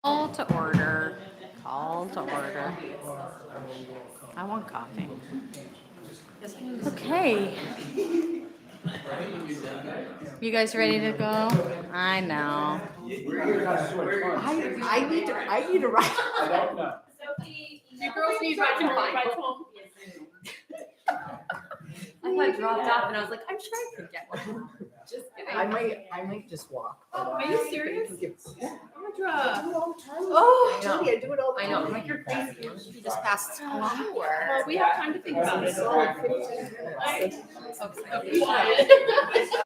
Call to order. Call to order. I want coffee. Okay. You guys ready to go? I know. I need to write. You girls need right home. I thought dropped off and I was like, I'm sure I could get one. Just kidding. I might just walk. Are you serious? Audra. Oh, Judy, I do it all the time. I know, I'm like, you're crazy. You just passed an hour. Well, we have time to think about it. Solid 15 minutes. Okay.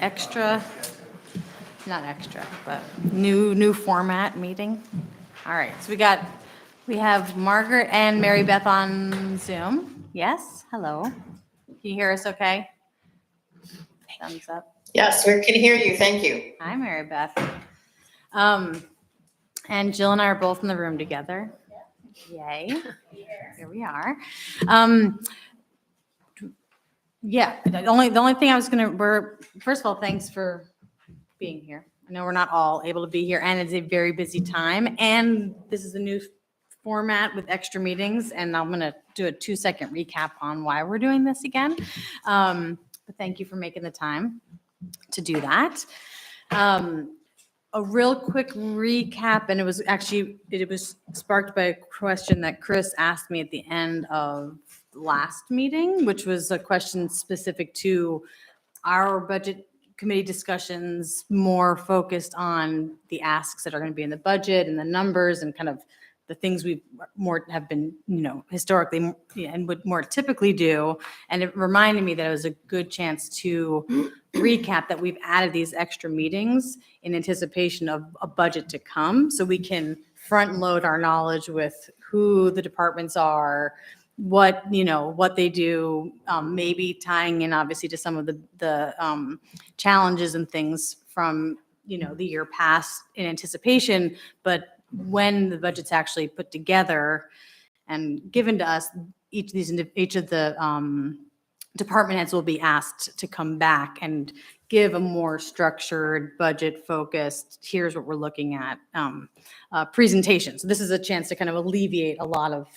Extra, not extra, but new format meeting. All right, so we have Margaret and Mary Beth on Zoom. Yes, hello. Can you hear us okay? Thumbs up. Yes, we can hear you. Thank you. Hi, Mary Beth. And Jill and I are both in the room together. Yay. Here we are. Yeah, the only thing I was first of all, thanks for being here. I know we're not all able to be here, and it's a very busy time, and this is a new format with extra meetings, and I'm gonna do a 2-second recap on why we're doing this again. But thank you for making the time to do that. A real quick recap, and it was sparked by a question that Chris asked me at the end of last meeting, which was a question specific to our budget committee discussions, more focused on the asks that are going to be in the budget and the numbers and kind of the things we have been, historically and would more typically do. And it reminded me that it was a good chance to recap that we've added these extra meetings in anticipation of a budget to come, so we can front load our knowledge with who the departments are, what they do, maybe tying in obviously to some of the challenges and things from the year past in anticipation, but when the budget's actually put together and given to us, each of the department heads will be asked to come back and give a more structured, budget focused, here's what we're looking at presentation. So this is a chance to kind of alleviate a lot of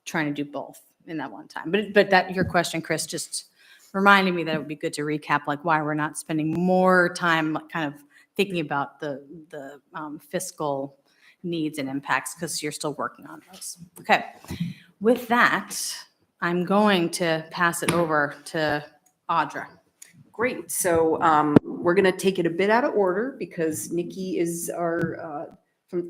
trying to do both in that one time. But that your question, Chris, just reminded me that it would be good to recap like why we're not spending more time kind of thinking about the fiscal needs and impacts, because you're still working on those. Okay. With that, I'm going to pass it over to Audra. Great. So we're going to take it a bit out of order because Nikki is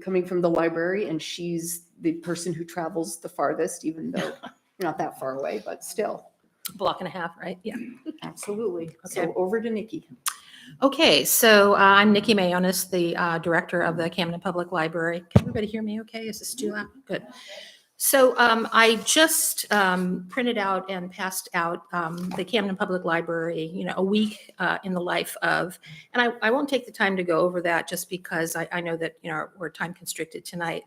coming from the library, and she's the person who travels the farthest, even though you're not that far away, but still. Block and a half, right? Yeah. Absolutely. Okay. So over to Nikki. Okay, so I'm Nikki Mayonis, the director of the Camden Public Library. Can everybody hear me okay? Is this too loud? Good. So I just printed out and passed out the Camden Public Library, a week in the life of, and I won't take the time to go over that just because I know that, we're time constricted tonight.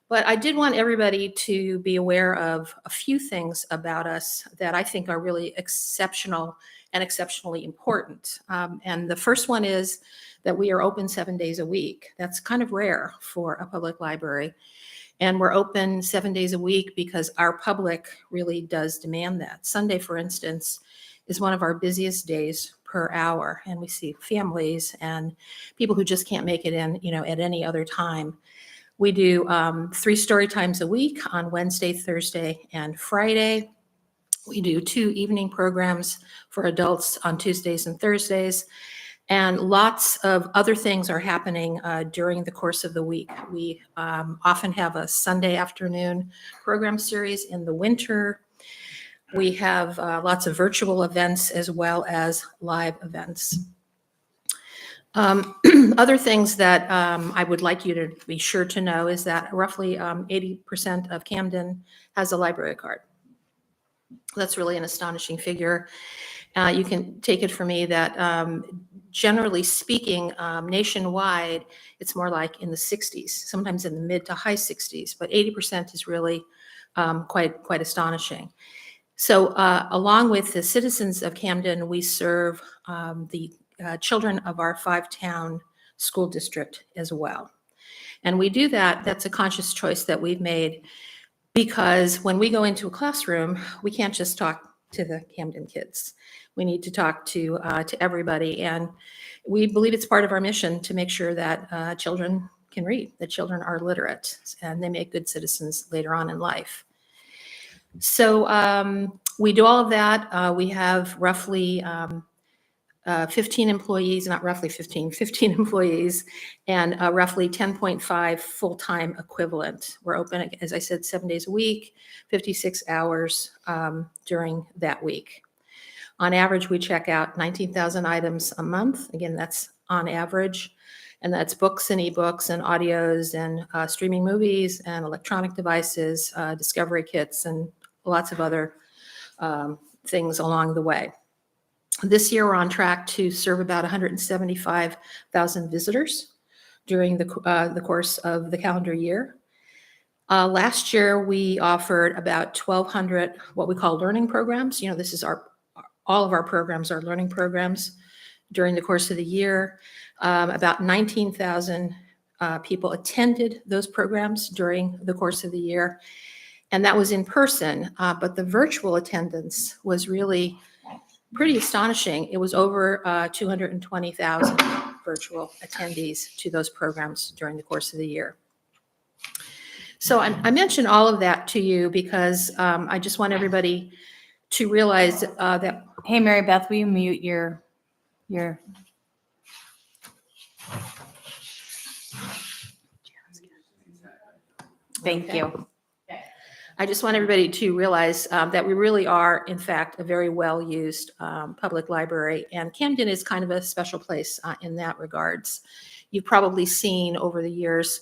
But I did want everybody to be aware of a few things about us that I think are really exceptional and exceptionally important. And the first one is that we are open 7 days a week. That's kind of rare for a public library. And we're open 7 days a week because our public really does demand that. Sunday, for instance, is one of our busiest days per hour. And we see families and people who just can't make it in, at any other time. We do 3 story times a week on Wednesday, Thursday, and Friday. We do 2 evening programs for adults on Tuesdays and Thursdays. And lots of other things are happening during the course of the week. We often have a Sunday afternoon program series in the winter. We have lots of virtual events as well as live events. Other things that I would like you to be sure to know is that roughly 80% of Camden has a library card. That's really an astonishing figure. You can take it from me that generally speaking, nationwide, it's more like in the 60s, sometimes in the mid to high 60s, but 80% is really quite astonishing. So along with the citizens of Camden, we serve the children of our 5-town school district as well. And we do that, that's a conscious choice that we've made, because when we go into a classroom, we can't just talk to the Camden kids. We need to talk to everybody. And we believe it's part of our mission to make sure that children can read, that children are literate, and they make good citizens later on in life. So we do all of that. We have roughly 15 employees, not roughly 15 employees, and roughly 10.5 full-time equivalent. We're open, as I said, 7 days a week, 56 hours during that week. On average, we check out 19,000 items a month. Again, that's on average. And that's books and ebooks and audios and streaming movies and electronic devices, discovery kits, and lots of other things along the way. This year, we're on track to serve about 175,000 visitors during the course of the calendar year. Last year, we offered about 1,200 what we call learning programs. You know, this is all of our programs are learning programs during the course of the year. About 19,000 people attended those programs during the course of the year. And that was in person, but the virtual attendance was really pretty astonishing. It was over 220,000 virtual attendees to those programs during the course of the year. So I mentioned all of that to you because I just want everybody to realize that. Hey, Mary Beth, will you mute your. Thank you. I just want everybody to realize that we really are, in fact, a very well-used public library, and Camden is kind of a special place in that regards. You've probably seen over the years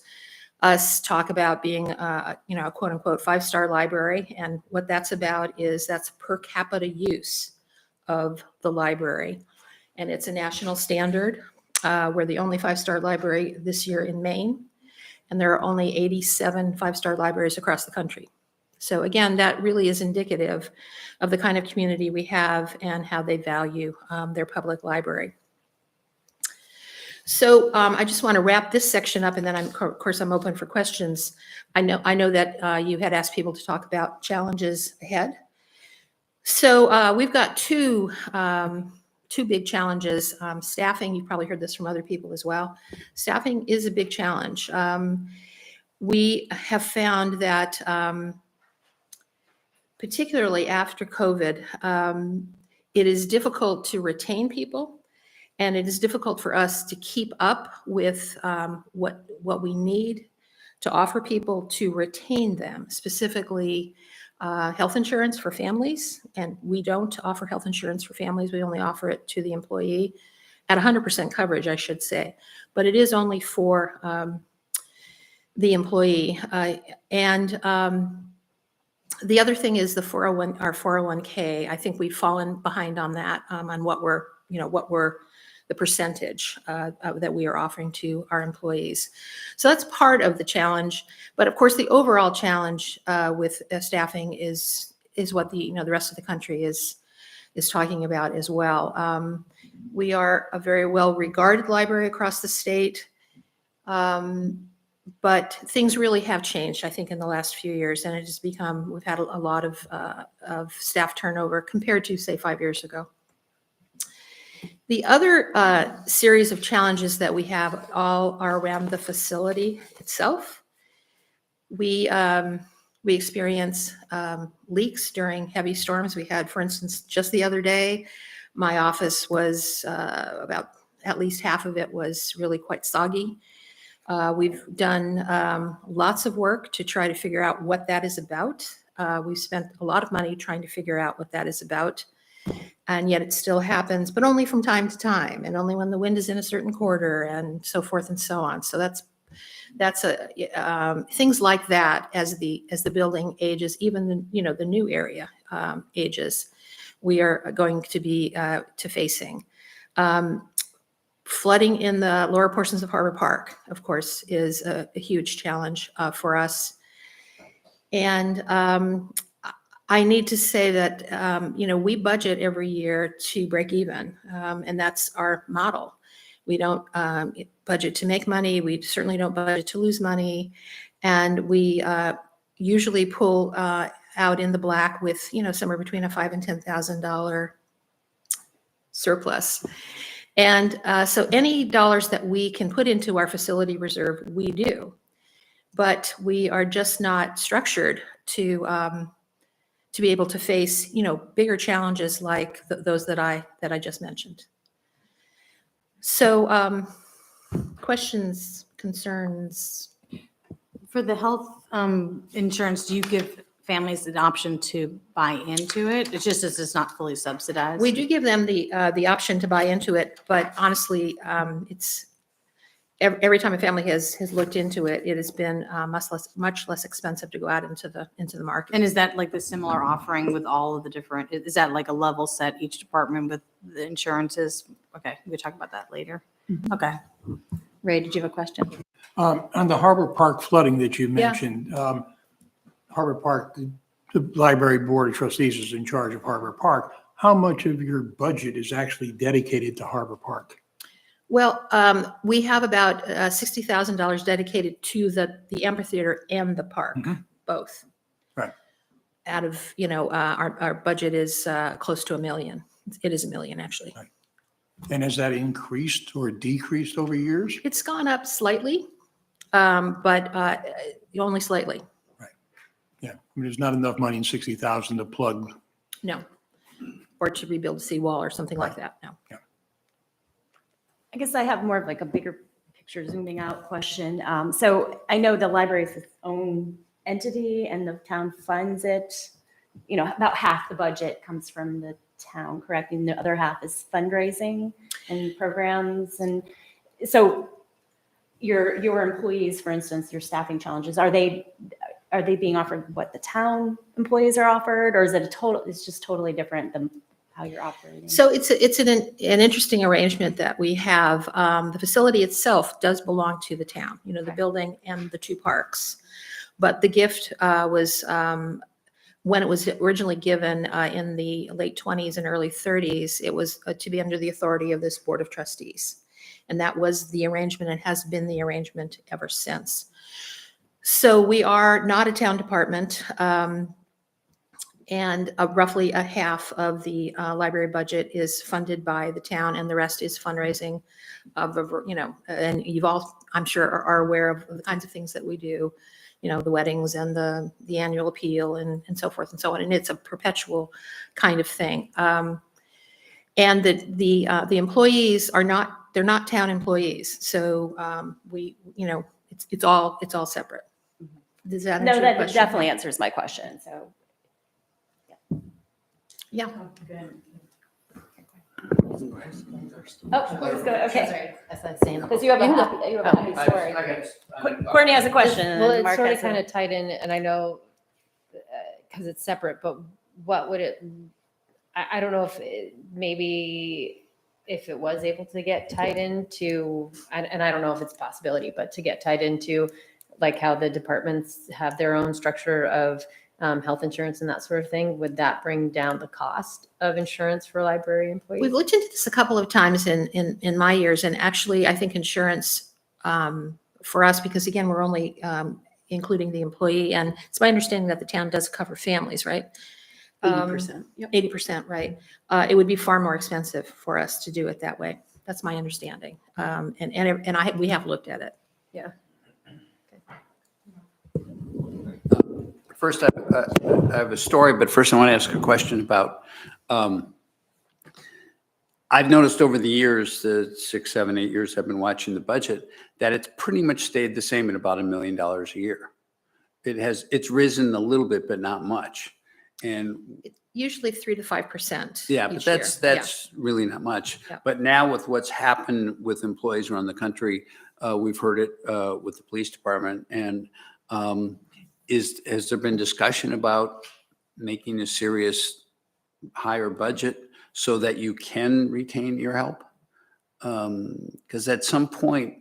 us talk about being, a quote-unquote 5-star library, and what that's about is that's per capita use of the library, and it's a national standard. We're the only 5-star library this year in Maine, and there are only 87 5-star libraries across the country. So again, that really is indicative of the kind of community we have and how they value their public library. So I just want to wrap this section up, and then of course I'm open for questions. I know that you had asked people to talk about challenges ahead. So we've got two big challenges. Staffing, you've probably heard this from other people as well. Staffing is a big challenge. We have found that particularly after COVID, it is difficult to retain people, and it is difficult for us to keep up with what we need to offer people to retain them, specifically health insurance for families. And we don't offer health insurance for families. We only offer it to the employee at 100% coverage, I should say. But it is only for the employee. The other thing is our 401k. I think we've fallen behind on that, on what we're the percentage that we are offering to our employees. So that's part of the challenge. But of course, the overall challenge with staffing is what the rest of the country is talking about as well. We are a very well-regarded library across the state. But things really have changed, I think, in the last few years, and it has become, we've had a lot of staff turnover compared to, say, 5 years ago. The other series of challenges that we have all are around the facility itself. We experience leaks during heavy storms. We had, for instance, just the other day, my office was about at least half of it was really quite soggy. We've done lots of work to try to figure out what that is about. We've spent a lot of money trying to figure out what that is about. And yet it still happens, but only from time to time, and only when the wind is in a certain quarter, and so forth and so on. So things like that as the building ages, even the new area ages, we are going to be facing. Flooding in the lower portions of Harbor Park, of course, is a huge challenge for us. And I need to say that, we budget every year to break even, and that's our model. We don't budget to make money. We certainly don't budget to lose money. And we usually pull out in the black with, somewhere between a $5,000 and $10,000 surplus. And so any dollars that we can put into our facility reserve, we do. But we are just not structured to be able to face, bigger challenges like those that I just mentioned. So, questions, concerns? For the health insurance, do you give families an option to buy into it? It's just as it's not fully subsidized. We do give them the option to buy into it, but honestly, it's every time a family has looked into it, it has been much less expensive to go out into the market. And is that like the similar offering with all of the different, is that like a level set each department with the insurances? Okay, we can talk about that later. Okay. Ray, did you have a question? On the Harbor Park flooding that you Yeah. mentioned, Harbor Park, the Library Board of Trustees is in charge of Harbor Park. How much of your budget is actually dedicated to Harbor Park? Well, we have about $60,000 dedicated to the amphitheater and the park, both. Right. Out of, our budget is close to $1 million. It is $1 million, actually. Right. And has that increased or decreased over years? It's gone up slightly, but only slightly. Yeah, I mean, there's not enough money in 60,000 to plug. No. Or to rebuild a seawall or something like that, no. I guess I have more of like a bigger picture zooming out question. So I know the library is its own entity and the town funds it. About half the budget comes from the town, correct? And the other half is fundraising and programs. And so your employees, for instance, your staffing challenges, are they being offered what the town employees are offered, or is it it's just totally different than how you're operating? So it's an interesting arrangement that we have. The facility itself does belong to the town, the building and the two parks. But the gift was, when it was originally given in the late 20s and early 30s, it was to be under the authority of this Board of Trustees. And that was the arrangement and has been the arrangement ever since. So we are not a town department. And roughly a half of the library budget is funded by the town, and the rest is fundraising of, and you've all, I'm sure, are aware of the kinds of things that we do, the weddings and the annual appeal and so forth and so on. And it's a perpetual kind of thing. And the employees they're not town employees. So it's all separate. Does that answer No, your that question? definitely answers my question. So Yeah. oh, let's go. Okay, Sorry, that's not saying. because you have a happy story. Courtney has a question. Well, and it's Mark sort of has a- kind of tied in, and I know, because it's separate, but what would it, I don't know if maybe if it was able to get tied into, and I don't know if it's a possibility, but to get tied into like how the departments have their own structure of health insurance and that sort of thing, would that bring down the cost of insurance for library employees? We've looked into this a couple of times in my years, and actually, I think insurance for us, because again, we're only including the employee, and it's my understanding that the town does cover families, right? 80%. Yep. 80%, right? It would be far more expensive for us to do it that way. That's my understanding, and we have looked at it. First, I have a story, but first I want to ask a question about, I've noticed over the years, the 6, 7, 8 years I've been watching the budget, that it's pretty much stayed the same at about $1 million a year. It's risen a little bit, but not much. And Usually 3 to 5%. yeah, but each year. that's really not much. Yeah. But now with what's happened with employees around the country, we've heard it with the police department. And has there been discussion about making a serious higher budget so that you can retain your help? Because at some point,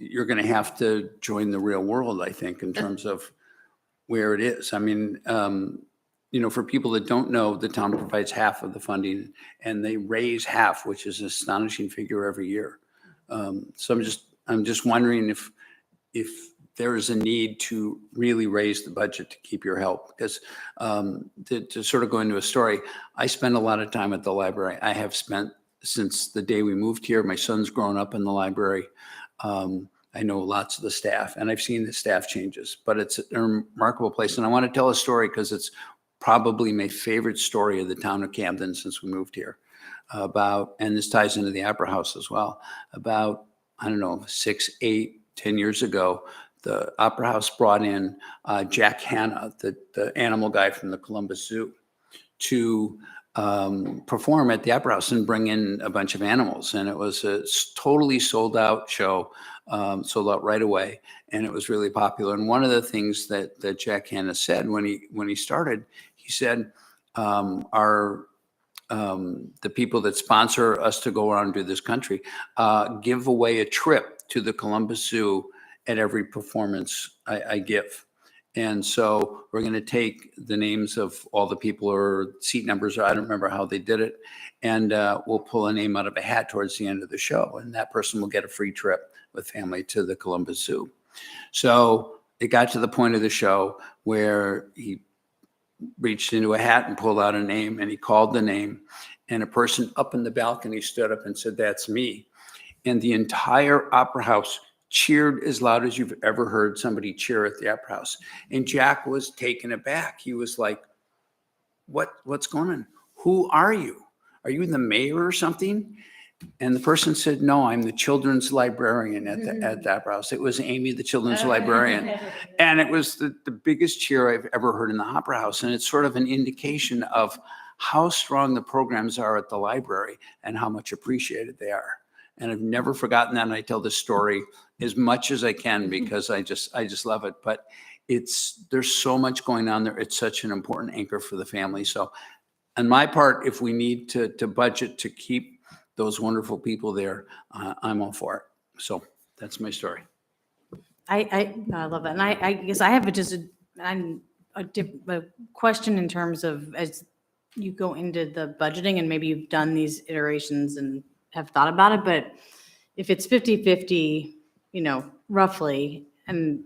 you're going to have to join the real world, I think, in terms of where it is. I mean, for people that don't know, the town provides half of the funding and they raise half, which is an astonishing figure every year. So I'm just wondering if there is a need to really raise the budget to keep your help. Because to sort of go into a story, I spend a lot of time at the library. I have spent since the day we moved here. My son's grown up in the library. I know lots of the staff, and I've seen the staff changes, but it's a remarkable place. And I want to tell a story because it's probably my favorite story of the town of Camden since we moved here and this ties into the Opera House as well, about, I don't know, 6, 8, 10 years ago, the Opera House brought in Jack Hanna, the animal guy from the Columbus Zoo, to perform at the Opera House and bring in a bunch of animals. And it was a totally sold out show, sold out right away. And it was really popular. And one of the things that Jack Hanna said when he started, he said, the people that sponsor us to go around and do this country give away a trip to the Columbus Zoo at every performance I give. And so we're going to take the names of all the people or seat numbers, or I don't remember how they did it, and we'll pull a name out of a hat towards the end of the show. And that person will get a free trip with family to the Columbus Zoo. So it got to the point of the show where he reached into a hat and pulled out a name, and he called the name, and a person up in the balcony stood up and said, "That's me." And the entire Opera House cheered as loud as you've ever heard somebody cheer at the Opera House. And Jack was taken aback. He was like, what's going on? Who are you? Are you the mayor or something? And the person said, "No, I'm the children's librarian at the Opera House." It was Amy, the children's librarian. And it was the biggest cheer I've ever heard in the Opera House. And it's sort of an indication of how strong the programs are at the library and how much appreciated they are. And I've never forgotten that. And I tell this story as much as I can because I just love it. But there's so much going on there. It's such an important anchor for the family. So on my part, if we need to budget to keep those wonderful people there, I'm all for it. So that's my story. I love that. And I guess I have a question in terms of as you go into the budgeting and maybe you've done these iterations and have thought about it, but if it's 50-50, roughly, and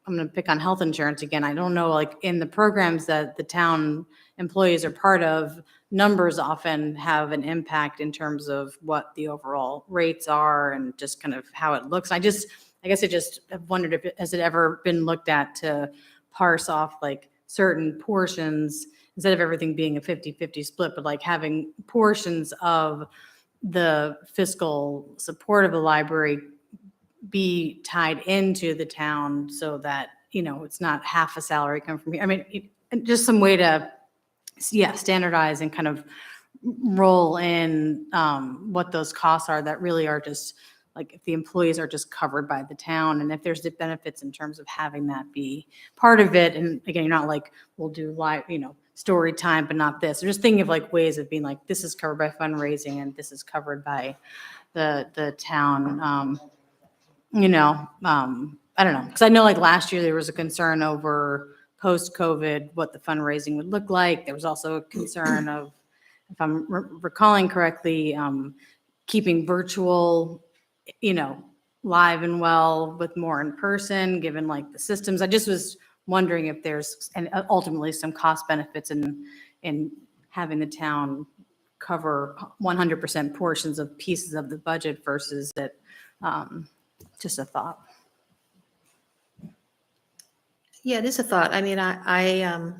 I'm going to pick on health insurance again, I don't know, like in the programs that the town employees are part of, numbers often have an impact in terms of what the overall rates are and just kind of how it looks. I guess I just have wondered if has it ever been looked at to parse off like certain portions instead of everything being a 50-50 split, but like having portions of the fiscal support of the library be tied into the town so that, it's not half a salary come from here. I mean, just some way to, standardize and kind of roll in what those costs are that really are just like if the employees are just covered by the town and if there's the benefits in terms of having that be part of it. And again, you're not like, we'll do live, story time, but not this. I'm just thinking of like ways of being like, this is covered by fundraising and this is covered by the town. I don't know. Because I know like last year there was a concern over post-COVID, what the fundraising would look like. There was also a concern of, if I'm recalling correctly, keeping virtual, live and well with more in person, given like the systems. I just was wondering if there's, and ultimately some cost benefits in having the town cover 100% portions of pieces of the budget versus it, just a thought. Yeah, it is a thought. I mean, I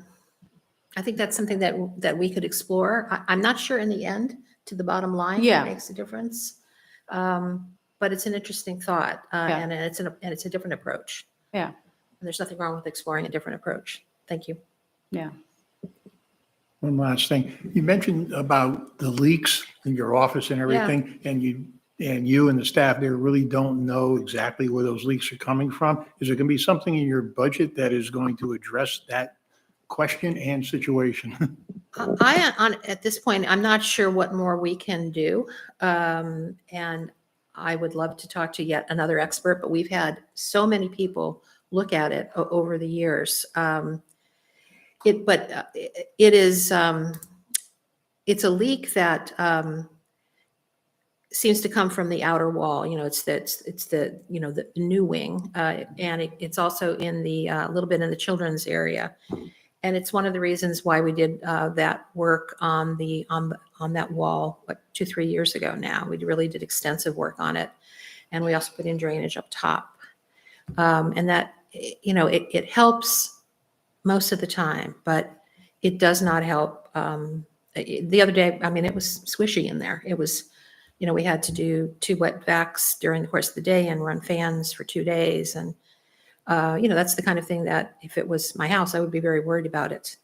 think that's something that we could explore. I'm not sure in the end to the bottom line Yeah. it makes a difference. But it's an interesting thought, Yeah. and it's a different approach. Yeah. And there's nothing wrong with exploring a different approach. Thank you. Yeah. One last thing. You mentioned about the leaks in your office and everything, and you and the staff there really don't know exactly where those leaks are coming from. Is there going to be something in your budget that is going to address that question and situation? At this point, I'm not sure what more we can do. And I would love to talk to yet another expert, but we've had so many people look at it over the years. It is, it's a leak that seems to come from the outer wall. It's the new wing. And it's also in the, a little bit in the children's area. And it's one of the reasons why we did that work on that wall, 2-3 years ago now. We really did extensive work on it. And we also put in drainage up top. And that, it helps most of the time, but it does not help. The other day, it was swishy in there. It was, we had to do 2 wet vacs during the course of the day and run fans for 2 days. And that's the kind of thing that if it was my house, I would be very worried about it.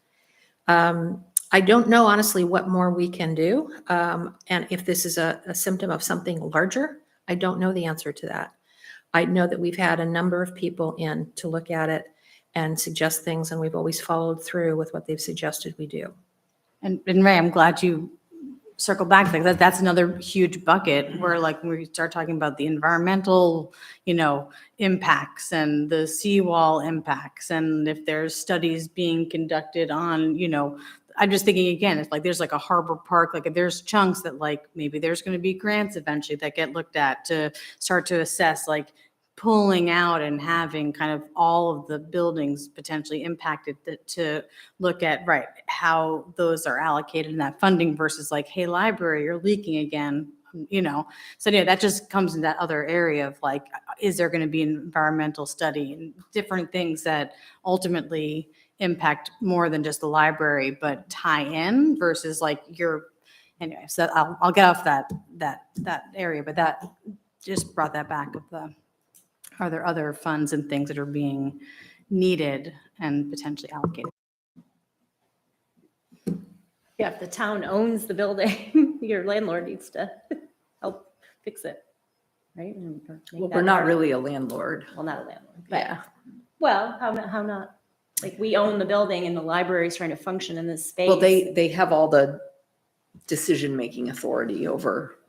I don't know, honestly, what more we can do. And if this is a symptom of something larger, I don't know the answer to that. I know that we've had a number of people in to look at it and suggest things, and we've always followed through with what they've suggested we do. And Ray, I'm glad you circled back to that. That's another huge bucket where like when we start talking about the environmental, impacts and the seawall impacts. And if there's studies being conducted on, I'm just thinking again, it's like there's like a harbor park, like there's chunks that like maybe there's going to be grants eventually that get looked at to start to assess like pulling out and having kind of all of the buildings potentially impacted to look at, right, how those are allocated in that funding versus like, hey, library, you're leaking again, So that just comes in that other area of like, is there going to be an environmental study and different things that ultimately impact more than just the library, but tie in versus like anyway, so I'll get off that area, but that just brought that back of are there other funds and things that are being needed and potentially allocated? Yeah, if the town owns the building, your landlord needs to help fix it, right? Or make Well, that we're not part- really a landlord. Well, not a landlord, but, Yeah. well, how not? Like, we own the building and the library is trying to function in this space. Well, they have all the decision-making authority over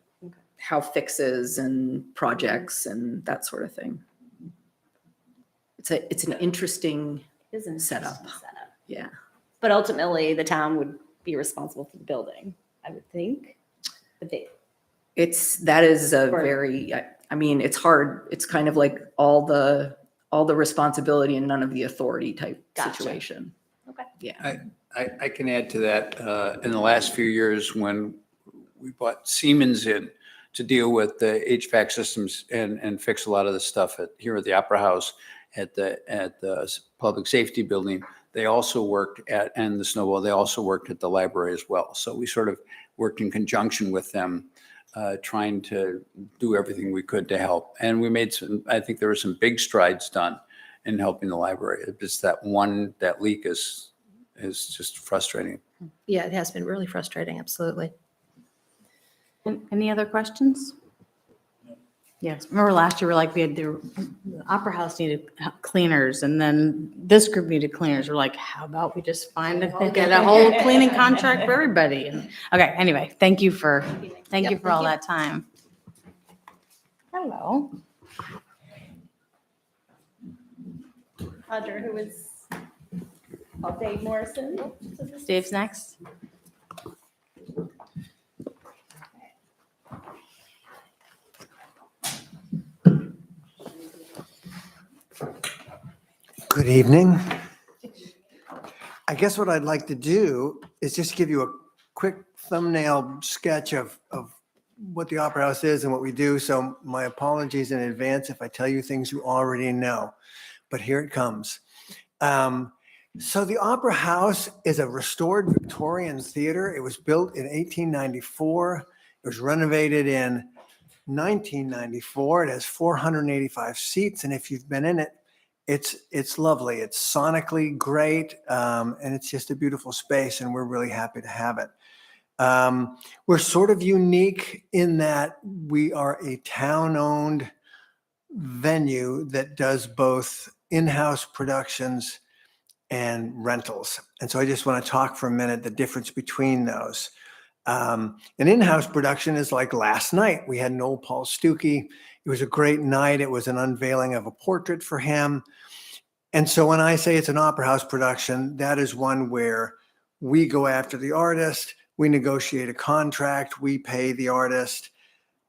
how fixes and projects and that sort of thing. It's an interesting, It is an setup. interesting setup. yeah. But ultimately, the town would be responsible for the building, I would think. But That is a Or- very, it's hard. It's kind of like all the responsibility and none of the authority type Gotcha. situation. Okay. Yeah. I can add to that. In the last few years, when we brought Siemens in to deal with the HVAC systems and fix a lot of the stuff here at the Opera House, at the Public Safety Building, they also worked and the Snowball, they also worked at the library as well. So we sort of worked in conjunction with them, trying to do everything we could to help. And we made I think there were some big strides done in helping the library. It's just that leak is just frustrating. Yeah, it has been really frustrating, absolutely. Any other questions? Yes, remember last year, we had the Opera House needed cleaners and then this group needed cleaners. We're like, how about we just get a whole cleaning contract for everybody? Okay, anyway, thank you for all thank you. that time. Hello. Audra, who is, Dave Morrison. Dave's next. Good evening. I guess what I'd like to do is just give you a quick thumbnail sketch of what the Opera House is and what we do. So my apologies in advance if I tell you things you already know, but here it comes. So the Opera House is a restored Victorian theater. It was built in 1894. It was renovated in 1994. It has 485 seats. And if you've been in it, it's lovely. It's sonically great, and it's just a beautiful space, and we're really happy to have it. We're sort of unique in that we are a town-owned venue that does both in-house productions and rentals. And so I just want to talk for a minute the difference between those. An in-house production is like last night. We had Noel Paul Stuckey. It was a great night. It was an unveiling of a portrait for him. And so when I say it's an opera house production, that is one where we go after the artist, we negotiate a contract, we pay the artist,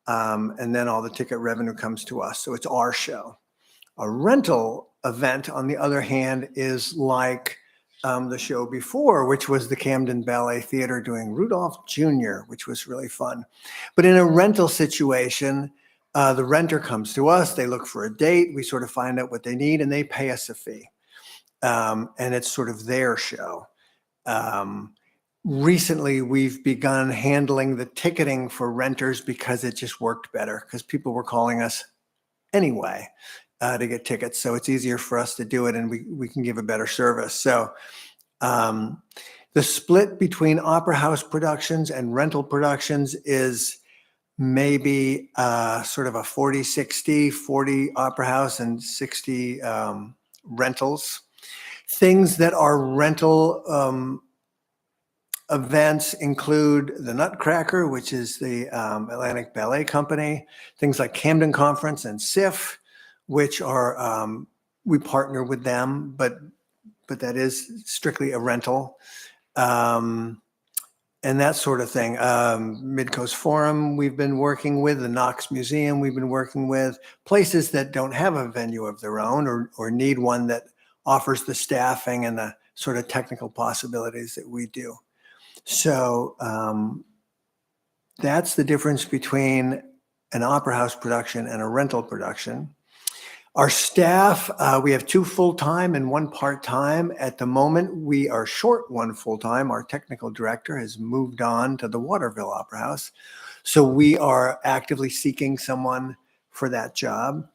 and then all the ticket revenue comes to us. So it's our show. A rental event, on the other hand, is like the show before, which was the Camden Ballet Theater doing Rudolph Jr., which was really fun. But in a rental situation, the renter comes to us, they look for a date, we sort of find out what they need, and they pay us a fee. And it's sort of their show. Recently, we've begun handling the ticketing for renters because it just worked better, because people were calling us anyway to get tickets. So it's easier for us to do it, and we can give a better service. So the split between opera house productions and rental productions is maybe sort of a 40-60, 40 opera house and 60 rentals. Things that are rental events include the Nutcracker, which is the Atlantic Ballet Company, things like Camden Conference and SIF, which are, we partner with them, but that is strictly a rental. And that sort of thing. Midcoast Forum we've been working with, the Knox Museum we've been working with, places that don't have a venue of their own or need one that offers the staffing and the sort of technical possibilities that we do. So that's the difference between an opera house production and a rental production. Our staff, we have 2 full-time and 1 part-time. At the moment, we are short 1 full-time. Our technical director has moved on to the Waterville Opera House. So we are actively seeking someone for that job.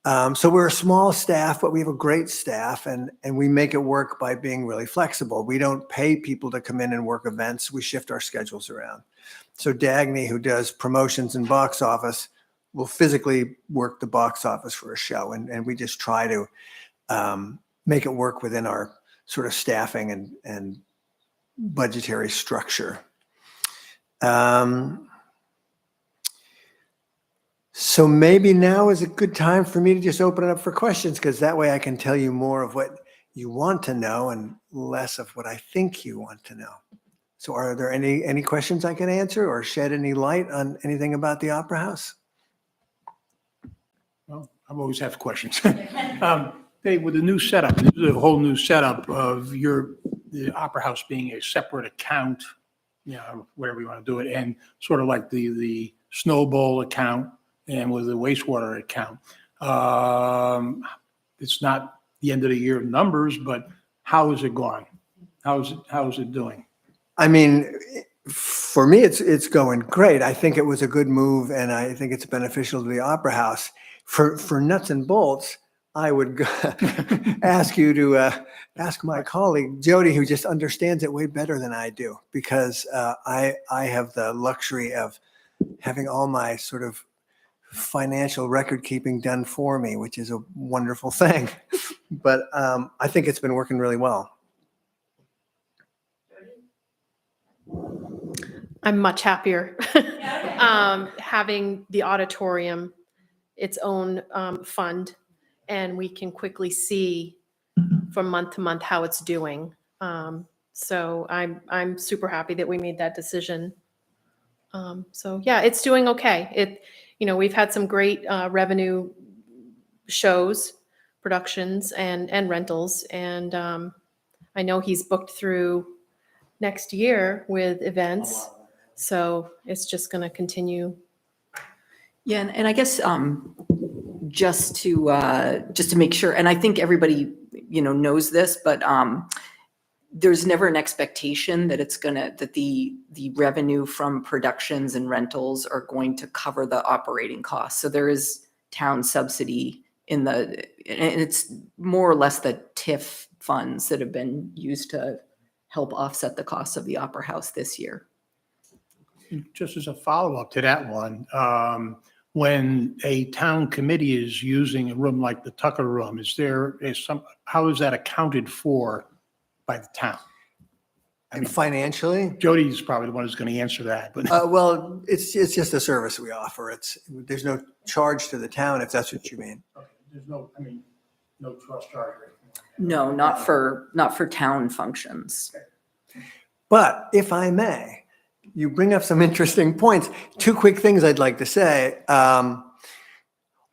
So we're a small staff, but we have a great staff, and we make it work by being really flexible. We don't pay people to come in and work events. We shift our schedules around. So Dagny, who does promotions and box office, will physically work the box office for a show. And we just try to make it work within our sort of staffing and budgetary structure. So maybe now is a good time for me to just open it up for questions, because that way I can tell you more of what you want to know and less of what I think you want to know. So are there any questions I can answer or shed any light on anything about the Opera House? Well, I always have questions. Dave, with the new setup, the whole new setup of the Opera House being a separate account, you know, whatever you want to do it, and sort of like the Snow Bowl account and with the wastewater account. It's not the end of the year numbers, but how is it going? How is it doing? I mean, for me, it's going great. I think it was a good move, and I think it's beneficial to the Opera House. For nuts and bolts, I would ask you to ask my colleague Jody, who just understands it way better than I do, because I have the luxury of having all my sort of financial record keeping done for me, which is a wonderful thing. But I think it's been working really well. I'm much happier having the auditorium its own fund, and we can quickly see from month to month how it's doing. So I'm super happy that we made that decision. So yeah, it's doing okay. We've had some great revenue shows, productions, and rentals, and I know he's booked through next year with events. So it's just going to continue. Yeah, and I guess just to make sure, and I think everybody knows this, but there's never an expectation that that the revenue from productions and rentals are going to cover the operating costs. So there is town subsidy in the, and it's more or less the TIF funds that have been used to help offset the costs of the Opera House this year. Just as a follow-up to that one, when a town committee is using a room like the Tucker Room, how is that accounted for by the town? I And mean, financially, Jody's probably the one who's going to answer that, but well, it's just a service we offer. There's no charge to the town, if that's what you mean. there's no trust charge or anything like that. No, not for town functions. But if I may, you bring up some interesting points. Two quick things I'd like to say.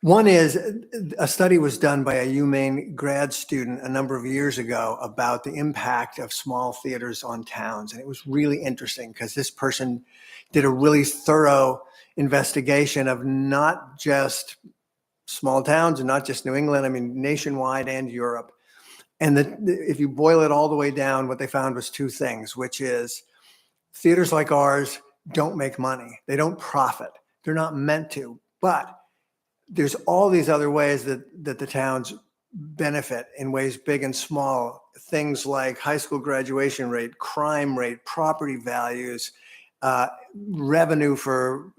One is a study was done by a UMaine grad student a number of years ago about the impact of small theaters on towns. And it was really interesting because this person did a really thorough investigation of not just small towns and not just New England, I mean, nationwide and Europe. And if you boil it all the way down, what they found was two things, which is theaters like ours don't make money. They don't profit. They're not meant to. But there's all these other ways that the towns benefit in ways big and small. Things like high school graduation rate, crime rate, property values, revenue for,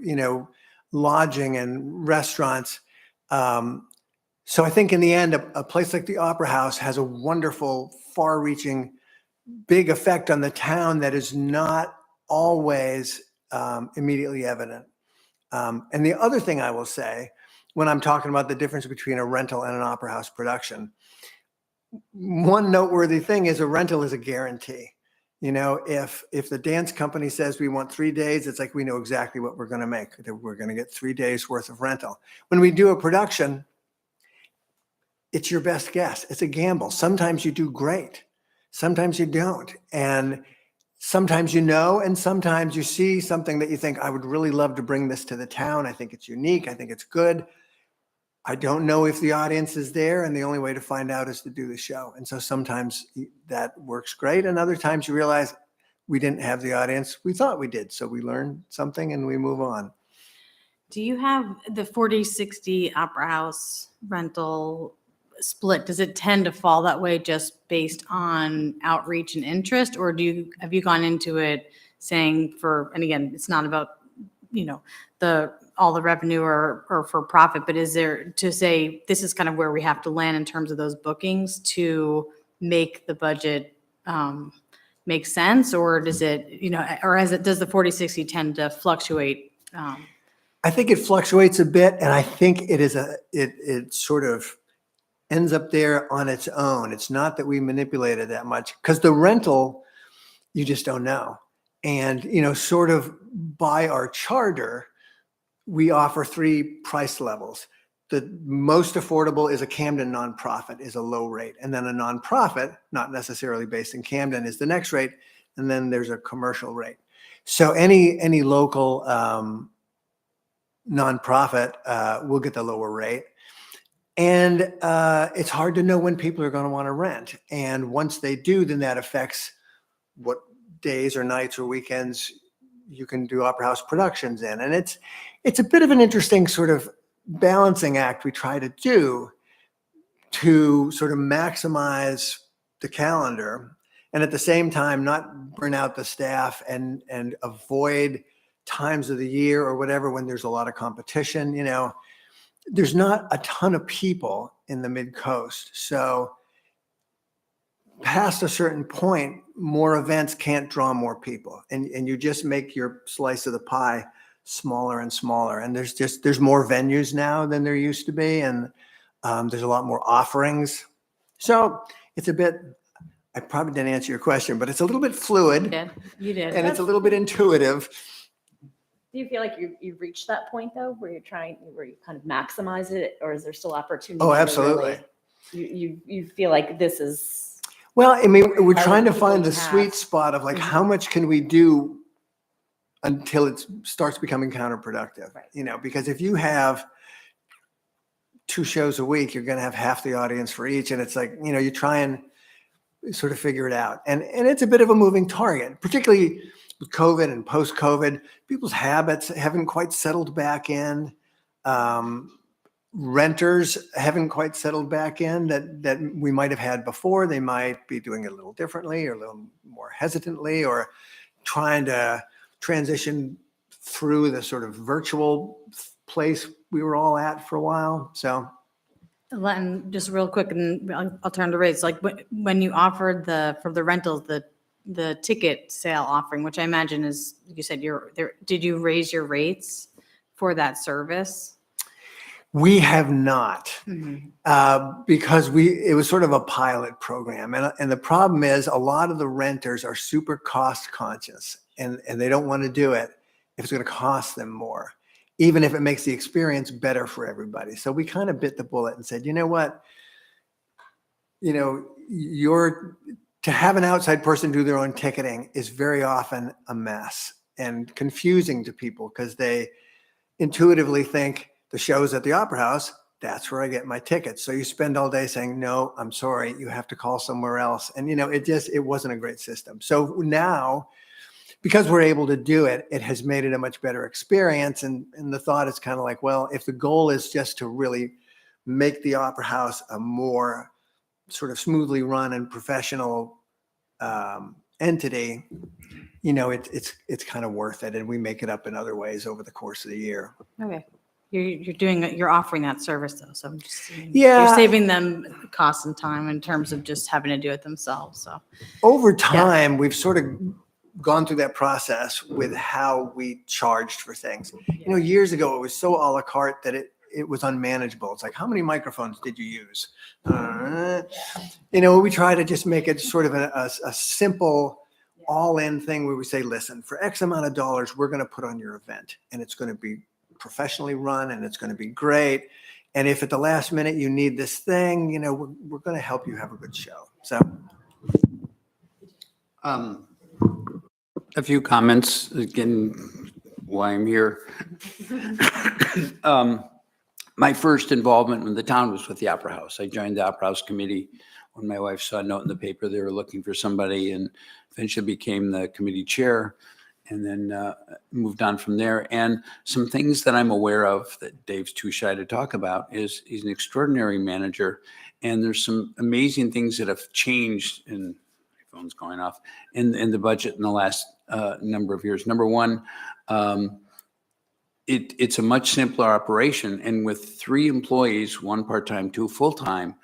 lodging and restaurants. So I think in the end, a place like the Opera House has a wonderful, far-reaching, big effect on the town that is not always immediately evident. And the other thing I will say, when I'm talking about the difference between a rental and an Opera House production, one noteworthy thing is a rental is a guarantee. If the dance company says we want 3 days, it's like we know exactly what we're going to make. We're going to get 3 days worth of rental. When we do a production, it's your best guess. It's a gamble. Sometimes you do great. Sometimes you don't. And sometimes and sometimes you see something that you think, I would really love to bring this to the town. I think it's unique. I think it's good. I don't know if the audience is there, and the only way to find out is to do the show. And so sometimes that works great, and other times you realize we didn't have the audience we thought we did. So we learn something and we move on. Do you have the 40-60 Opera House rental split? Does it tend to fall that way just based on outreach and interest? Or have you gone into it saying and again, it's not about, all the revenue or for profit, but is there to say, this is kind of where we have to land in terms of those bookings to make the budget make sense? Or does it, does the 40-60 tend to fluctuate? I think it fluctuates a bit, and I think it sort of ends up there on its own. It's not that we manipulate it that much, because the rental, you just don't know. And, sort of by our charter, we offer 3 price levels. The most affordable is a Camden nonprofit, is a low rate. And then a nonprofit, not necessarily based in Camden, is the next rate. And then there's a commercial rate. So any local nonprofit will get the lower rate. And it's hard to know when people are going to want to rent. And once they do, then that affects what days or nights or weekends you can do Opera House productions in. And it's a bit of an interesting sort of balancing act we try to do to sort of maximize the calendar and at the same time not burn out the staff and avoid times of the year or whatever when there's a lot of competition. There's not a ton of people in the mid-coast. So past a certain point, more events can't draw more people. And you just make your slice of the pie smaller and smaller. And there's more venues now than there used to be. And there's a lot more offerings. So it's a bit, I probably didn't answer your question, but it's a little bit fluid You did. and it's a little bit intuitive. Do you feel like you've reached that point though, where you kind of maximize it, or is there still opportunity? Oh, to absolutely. really- You feel like this is, Well, I mean, we're How trying to many people find the you have. sweet spot of like, how much can we do until it starts becoming counterproductive? Right. Because if you have 2 shows a week, you're going to have half the audience for each. And it's like, you try and sort of figure it out. And it's a bit of a moving target, particularly with COVID and post-COVID. People's habits haven't quite settled back in. renters haven't quite settled back in that we might have had before. They might be doing it a little differently or a little more hesitantly or trying to transition through the sort of virtual place we were all at for a while. So And just real quick, and I'll turn to rates, like when you offered for the rentals, the ticket sale offering, which I imagine is, you said did you raise your rates for that service? we have not. Because it was sort of a pilot program. And the problem is a lot of the renters are super cost conscious and they don't want to do it if it's going to cost them more, even if it makes the experience better for everybody. So we kind of bit the bullet and said, you know what, to have an outside person do their own ticketing is very often a mess and confusing to people because they intuitively think the show's at the Opera House, that's where I get my tickets. So you spend all day saying, no, I'm sorry, you have to call somewhere else. And, it wasn't a great system. So now, because we're able to do it, it has made it a much better experience. And the thought is kind of like, well, if the goal is just to really make the Opera House a more sort of smoothly run and professional entity, it's kind of worth it. And we make it up in other ways over the course of the year. Okay. You're offering that service though, so I'm just, Yeah. you're saving them cost and time in terms of just having to do it themselves, so. Over time, we've sort of gone through that process with how we charged for things. Years ago, it was so a la carte that it was unmanageable. It's like, how many microphones did you use? We try to just make it sort of a simple all-in thing where we say, listen, for X amount of dollars, we're going to put on your event and it's going to be professionally run and it's going to be great. And if at the last minute you need this thing, we're going to help you have a good show. So. A few comments, again, why I'm here. My first involvement in the town was with the Opera House. I joined the Opera House committee when my wife saw a note in the paper they were looking for somebody, and eventually became the committee chair, and then moved on from there. And some things that I'm aware of that Dave's too shy to talk about is he's an extraordinary manager, and there's some amazing things that have changed in phone's going off in the budget in the last number of years. Number one, it's a much simpler operation, and with 3 employees, 1 part-time, 2 full-time,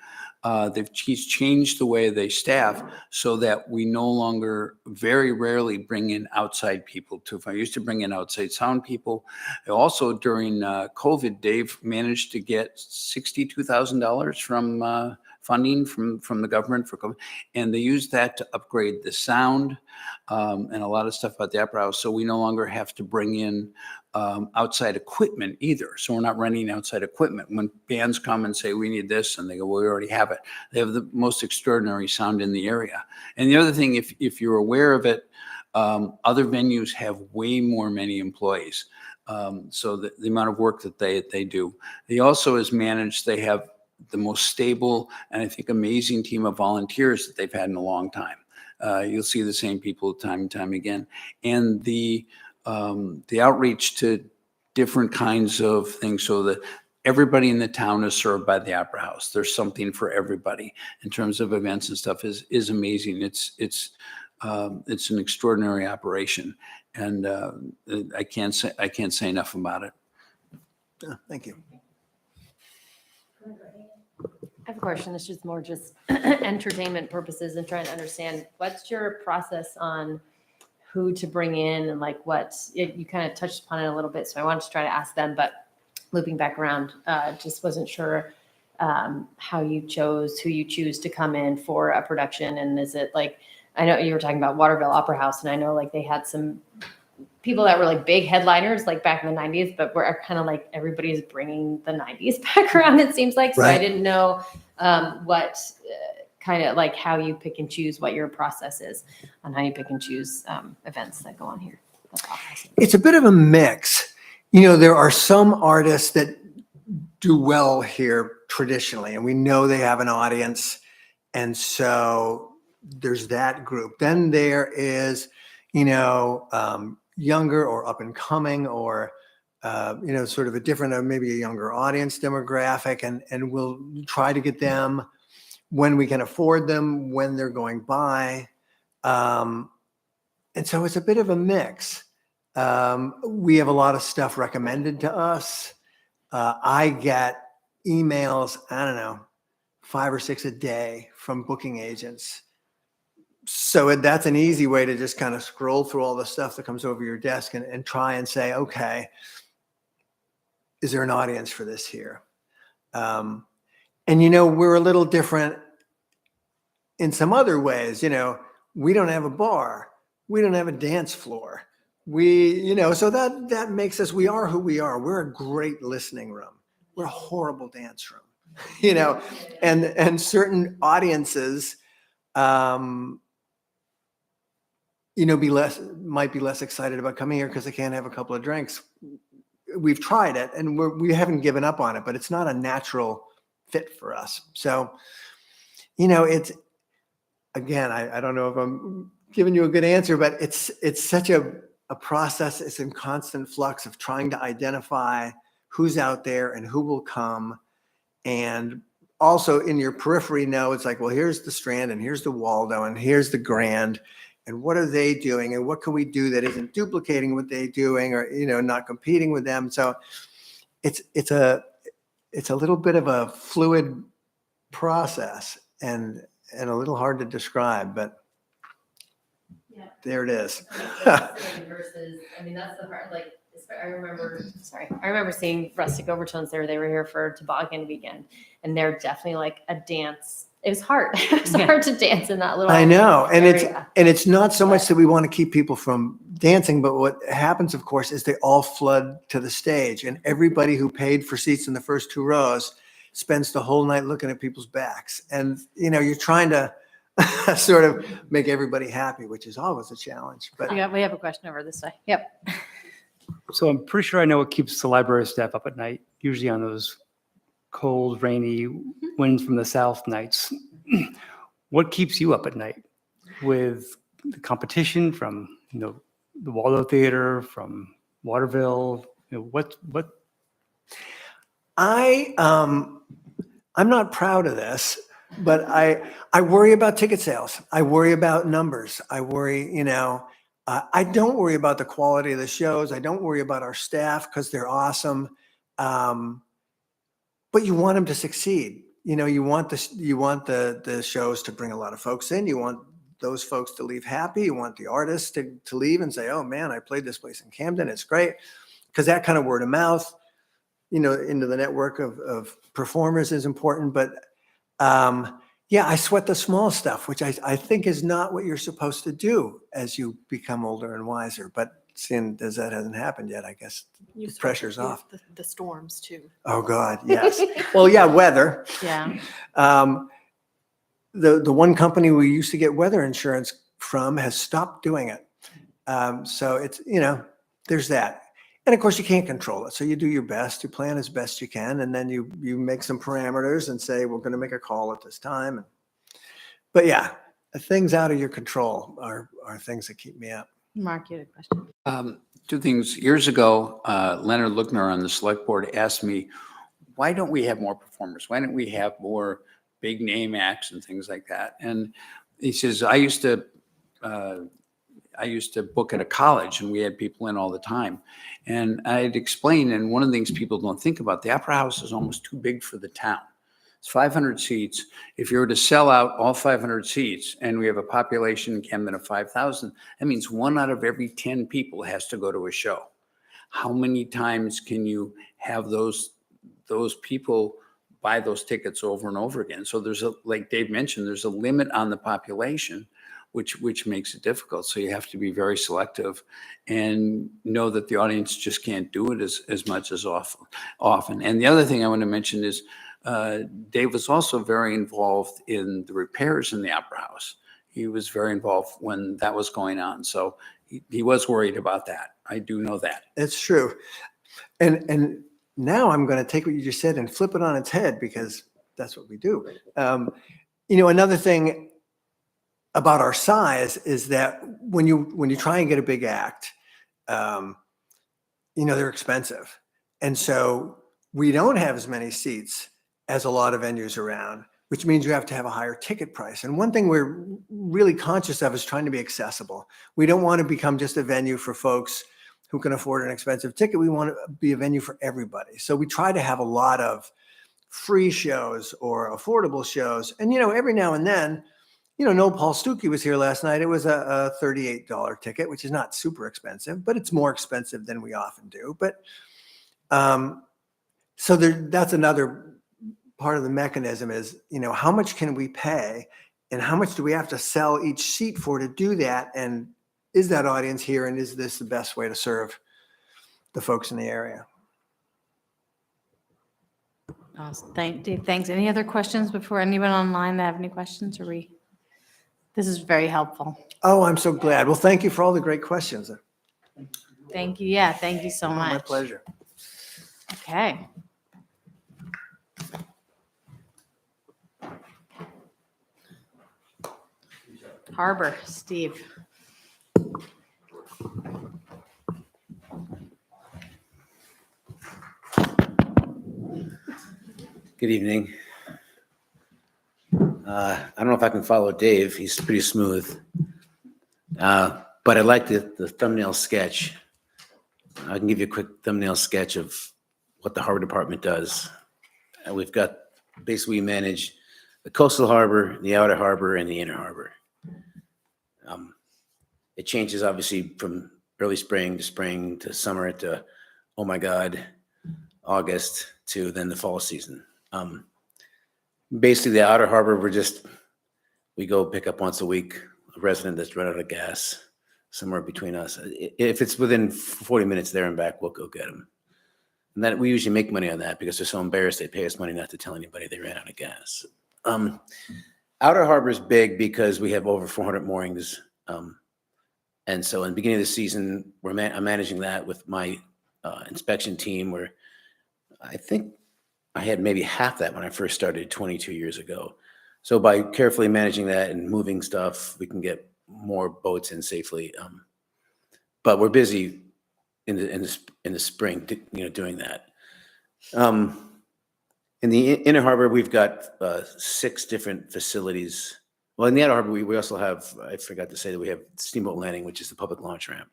he's changed the way they staff so that we no longer, very rarely bring in outside people. I used to bring in outside sound people. Also during COVID, Dave managed to get $62,000 from funding from the government for COVID, and they used that to upgrade the sound and a lot of stuff about the Opera House. So we no longer have to bring in outside equipment either. So we're not renting outside equipment. When bands come and say, we need this, and they go, well, we already have it. They have the most extraordinary sound in the area. And the other thing, if you're aware of it, other venues have way many employees. So the amount of work that they do. They also is managed, they have the most stable and I think amazing team of volunteers that they've had in a long time. You'll see the same people time and time again. And the outreach to different kinds of things so that everybody in the town is served by the Opera House. There's something for everybody in terms of events and stuff is amazing. It's an extraordinary operation, and I can't say enough about it. Thank you. I have a question. It's just more entertainment purposes and trying to understand what's your process on who to bring in and like you kind of touched upon it a little bit. So I wanted to try to ask them, but looping back around, just wasn't sure how you chose who you choose to come in for a production. And is it like, I know you were talking about Waterville Opera House, and I know like they had some people that were like big headliners like back in the 90s, but we're kind of like everybody's bringing the 90s back around, it seems like. So Right. I didn't know what kind of like how you pick and choose what your process is on how you pick and choose events that go on here. That's awesome. It's a bit of a mix. There are some artists that do well here traditionally, and we know they have an audience. And so there's that group. Then there is, younger or up and coming or sort of a different, maybe a younger audience demographic, and we'll try to get them when we can afford them, when they're going by. And so it's a bit of a mix. We have a lot of stuff recommended to us. I get emails, I don't know, 5 or 6 a day from booking agents. So that's an easy way to just kind of scroll through all the stuff that comes over your desk and try and say, okay, is there an audience for this here? And, we're a little different in some other ways. We don't have a bar. We don't have a dance floor. So that makes us, we are who we are. We're a great listening room. We're a horrible dance room, and certain audiences, might be less excited about coming here because they can't have a couple of drinks. We've tried it and we haven't given up on it, but it's not a natural fit for us. So, it's, again, I don't know if I'm giving you a good answer, but it's such a process. It's in constant flux of trying to identify who's out there and who will come. And also in your periphery, it's like, well, here's the Strand and here's the Waldo and here's the Grand. And what are they doing? And what can we do that isn't duplicating what they're doing or, not competing with them? So it's a little bit of a fluid process and a little hard to describe, but there it is. Versus, that's the part, I remember seeing Rustic Overtones there. They were here for Toboggan Weekend, and they're definitely like a dance. It was hard. It was hard to dance in that little. I know. And area. it's not so much that we want to keep people from dancing, but what happens, of course, is they all flood to the stage, and everybody who paid for seats in the first 2 rows spends the whole night looking at people's backs. And, you're trying to sort of make everybody happy, which is always a challenge. But We have a question over this way. Yep. So I'm pretty sure I know what keeps the library staff up at night, usually on those cold, rainy, winds from the south nights. What keeps you up at night with the competition from, the Waldo Theater, from Waterville? What? I'm not proud of this, but I worry about ticket sales. I worry about numbers. I worry, I don't worry about the quality of the shows. I don't worry about our staff because they're awesome. But you want them to succeed. You want the shows to bring a lot of folks in. You want those folks to leave happy. You want the artists to leave and say, oh man, I played this place in Camden. It's great. Because that kind of word of mouth, into the network of performers is important. But I sweat the small stuff, which I think is not what you're supposed to do as you become older and wiser. But seeing as that hasn't happened yet, I guess the pressure's off. The storms too. Oh God, yes. Well, yeah, weather. Yeah. The one company we used to get weather insurance from has stopped doing it. So it's, there's that. And of course you can't control it. So you do your best, you plan as best you can, and then you make some parameters and say, we're going to make a call at this time. But yeah, the things out of your control are things that keep me up. Mark, you had a question. 2 things. Years ago, Leonard Lookner on the select board asked me, why don't we have more performers? Why don't we have more big name acts and things like that? And he says, I used to book at a college and we had people in all the time. And I'd explain, and one of the things people don't think about, the Opera House is almost too big for the town. It's 500 seats. If you were to sell out all 500 seats and we have a population in Camden of 5,000, that means 1 out of every 10 people has to go to a show. How many times can you have those people buy those tickets over and over again? So there's like Dave mentioned, there's a limit on the population, which makes it difficult. So you have to be very selective and know that the audience just can't do it as much as often. And the other thing I want to mention is Dave was also very involved in the repairs in the Opera House. He was very involved when that was going on. So he was worried about that. I do know that. It's true. And now I'm going to take what you just said and flip it on its head because that's what we do. Another thing about our size is that when you try and get a big act, they're expensive. And so we don't have as many seats as a lot of venues around, which means you have to have a higher ticket price. And one thing we're really conscious of is trying to be accessible. We don't want to become just a venue for folks who can afford an expensive ticket. We want to be a venue for everybody. So we try to have a lot of free shows or affordable shows. And, every now and then, Noel Paul Stuckey was here last night. It was a $38 ticket, which is not super expensive, but it's more expensive than we often do. But so that's another part of the mechanism is, how much can we pay and how much do we have to sell each seat for to do that? And is that audience here? And is this the best way to serve the folks in the area? Awesome. Dave, thanks. Any other questions before anyone online that have any questions? This is very helpful. Oh, I'm so glad. Well, thank you for all the great questions. Thank you. Yeah, thank you so much. My pleasure. Okay. Harbor, Steve. Good evening. I don't know if I can follow Dave. He's pretty smooth. But I like the thumbnail sketch. I can give you a quick thumbnail sketch of what the harbor department does. We've got, basically we manage the coastal harbor, the outer harbor, and the inner harbor. It changes obviously from early spring to summer to, oh my God, August to then the fall season. Basically the outer harbor, we go pick up once a week a resident that's run out of gas somewhere between us. If it's within 40 minutes there and back, we'll go get them. And that we usually make money on that because they're so embarrassed they pay us money not to tell anybody they ran out of gas. Outer harbor is big because we have over 400 moorings. And so in the beginning of the season, I'm managing that with my inspection team where I think I had maybe half that when I first started 22 years ago. So by carefully managing that and moving stuff, we can get more boats in safely. But we're busy in the spring, doing that. In the inner harbor, we've got 6 different facilities. Well, in the outer harbor, we also have, I forgot to say that we have Steamboat Landing, which is the public launch ramp.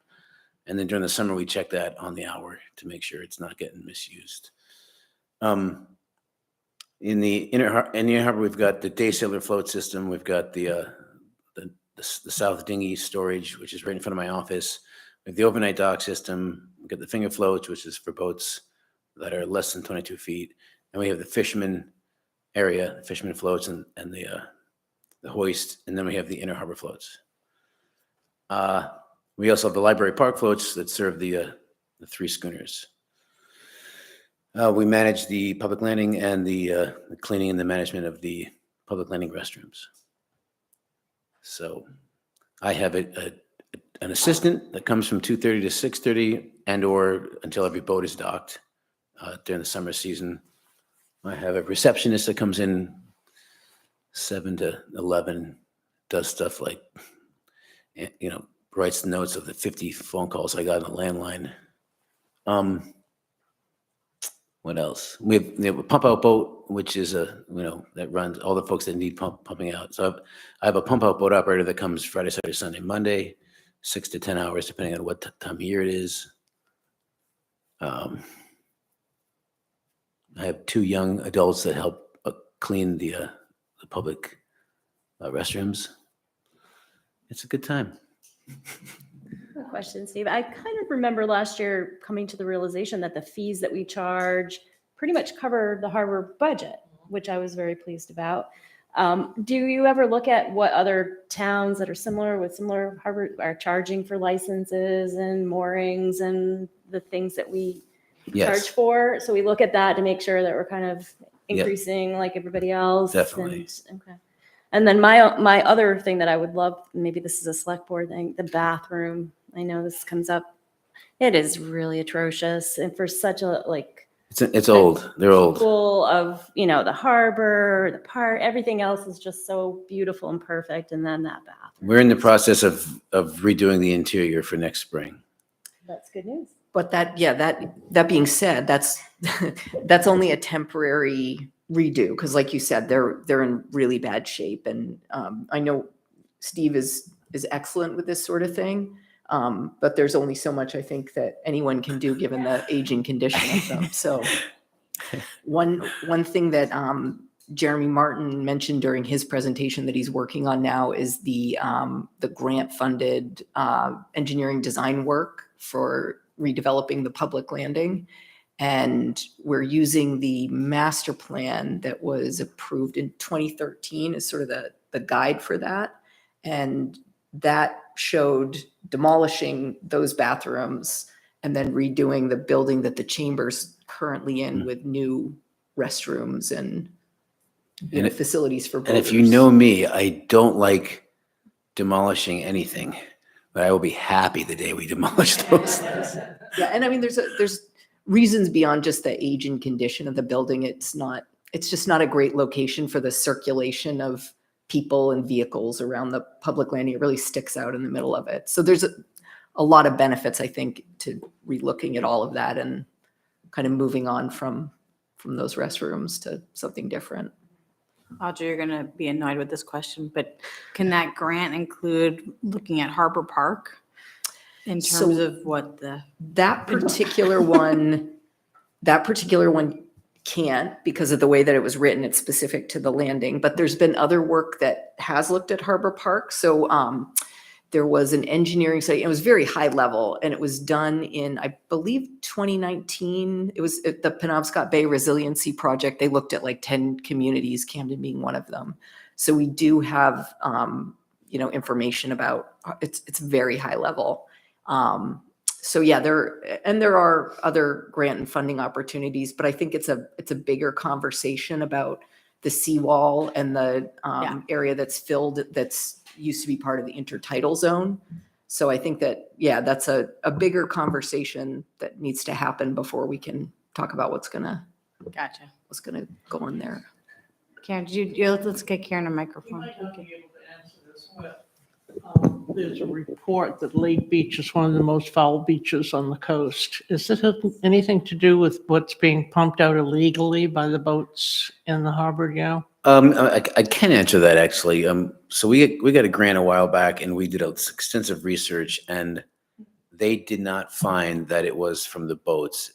And then during the summer, we check that on the hour to make sure it's not getting misused. In the inner harbor, we've got the day sailor float system. We've got the South Dinghy storage, which is right in front of my office. We have the overnight dock system. We've got the finger floats, which is for boats that are less than 22 feet. And we have the fisherman area, the fisherman floats and the hoist. And then we have the inner harbor floats. We also have the library park floats that serve the 3 schooners. We manage the public landing and the cleaning and the management of the public landing restrooms. So I have an assistant that comes from 2:30 to 6:30 and or until every boat is docked during the summer season. I have a receptionist that comes in 7 to 11, does stuff like, writes the notes of the 50 phone calls I got on the landline. What else? We have a pump out boat, which is that runs all the folks that need pumping out. So I have a pump out boat operator that comes Friday, Saturday, Sunday, Monday, 6 to 10 hours, depending on what time of year it is. I have 2 young adults that help clean the public restrooms. It's a good time. Good question, Steve. I kind of remember last year coming to the realization that the fees that we charge pretty much cover the harbor budget, which I was very pleased about. Do you ever look at what other towns that are similar with similar harbor are charging for licenses and moorings and the things that we charge for? So we look at that to make sure that we're kind of increasing like everybody else. Definitely. Okay. And then my other thing that I would love, maybe this is a select board thing, the bathroom. I know this comes up. It is really atrocious. And for such a it's old. They're old. Full of, the harbor, the park, everything else is just so beautiful and perfect. And then that bathroom. We're in the process of redoing the interior for next spring. That's good news. But that being said, that's, that's only a temporary redo, because like you said, they're in really bad shape. And I know Steve is excellent with this sort of thing. But there's only so much I think that anyone can do given the aging condition of them. So one thing that Jeremy Martin mentioned during his presentation that he's working on now is the grant-funded engineering design work for redeveloping the public landing. And we're using the master plan that was approved in 2013 as sort of the guide for that. And that showed demolishing those bathrooms and then redoing the building that the chamber's currently in with new restrooms and facilities for And if you boaters. know me, I don't like demolishing anything, but I will be happy the day we demolish those things. Yeah, and I mean, there's reasons beyond just the age and condition of the building. It's just not a great location for the circulation of people and vehicles around the public landing. It really sticks out in the middle of it. So there's a lot of benefits, I think, to relooking at all of that and kind of moving on from those restrooms to something different. Audrey, you're going to be annoyed with this question, but can that grant include looking at Harbor Park in terms So- of what the? That particular one can't, because of the way that it was written. It's specific to the landing, but there's been other work that has looked at Harbor Park. So there was an engineering study. It was very high level, and it was done in, I believe, 2019. It was at the Penobscot Bay Resiliency Project. They looked at like 10 communities, Camden being one of them. So we do have, information about it's very high level. So yeah, there are other grant and funding opportunities, but I think it's a bigger conversation about the seawall and the area that's filled, that's used to be part of the intertidal zone. So I think that, yeah, that's a bigger conversation that needs to happen before we can talk about what's gonna Gotcha. go on there. Karen, let's get Karen a microphone. There's a report that Lake Beach is one of the most foul beaches on the coast. Is this anything to do with what's being pumped out illegally by the boats in the harbor now? I can answer that actually. So we got a grant a while back, and we did extensive research, and they did not find that it was from the boats.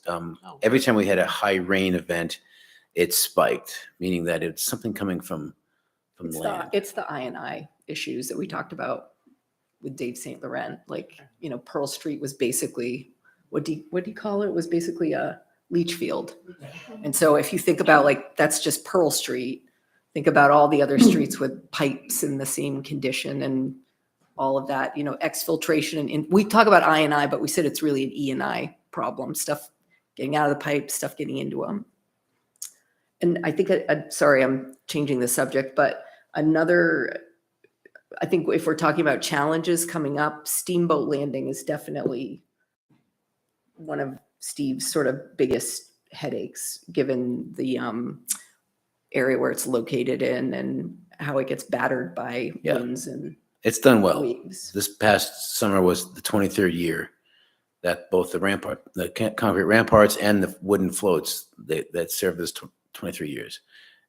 Every time we had a high rain event, it spiked, meaning that it's something coming from land. It's the I&I issues that we talked about with Dave St. Laurent. Like, Pearl Street was basically, what do you call it? It was basically a leach field. And so if you think about like, that's just Pearl Street, think about all the other streets with pipes in the same condition and all of that, exfiltration. And we talk about I&I, but we said it's really an E&I problem, stuff getting out of the pipe, stuff getting into them. And I think, sorry, I'm changing the subject, but I think if we're talking about challenges coming up, Steamboat Landing is definitely one of Steve's sort of biggest headaches, given the area where it's located in and how it gets battered by Yeah. winds and It's done well. waves. This past summer was the 23rd year that both the concrete ramparts and the wooden floats that served this 23 years.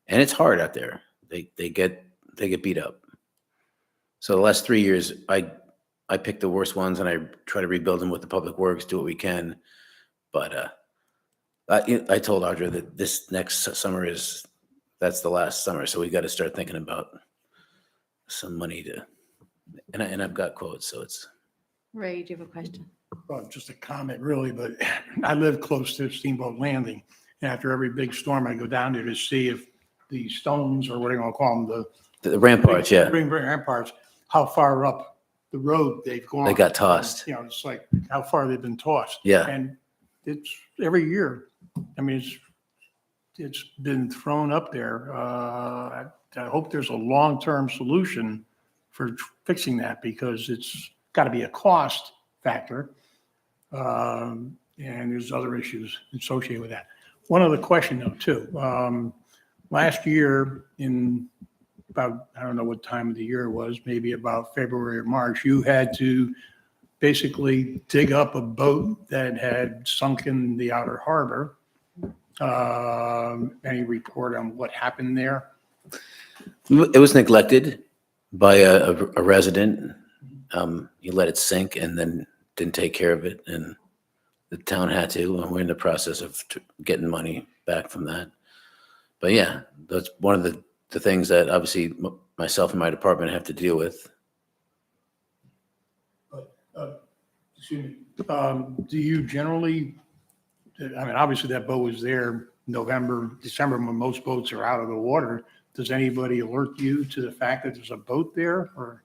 And it's hard out there. They get beat up. So the last 3 years, I pick the worst ones and I try to rebuild them with the public works, do what we can. But I told Audra that this next summer that's the last summer. So we got to start thinking about some money and I've got quotes. So it's. Ray, do you have a question? Well, just a comment really, but I live close to Steamboat Landing. And after every big storm, I go down there to see if the stones, or what do you want to call them, The ramparts, yeah. Bring ramparts, how far up the road they've gone. They got tossed. It's like how far they've been tossed. Yeah. And it's every year. I mean, it's been thrown up there. I hope there's a long-term solution for fixing that, because it's got to be a cost factor. And there's other issues associated with that. One other question though, too. Last year in about, I don't know what time of the year it was, maybe about February or March, you had to basically dig up a boat that had sunk in the outer harbor. Any report on what happened there? It was neglected by a resident. You let it sink and then didn't take care of it, and the town had to, and we're in the process of getting money back from that. But yeah, that's one of the things that obviously myself and my department have to deal with. Excuse me. Do you generally, I mean, obviously that boat was there November, December, when most boats are out of the water. Does anybody alert you to the fact that there's a boat there, or?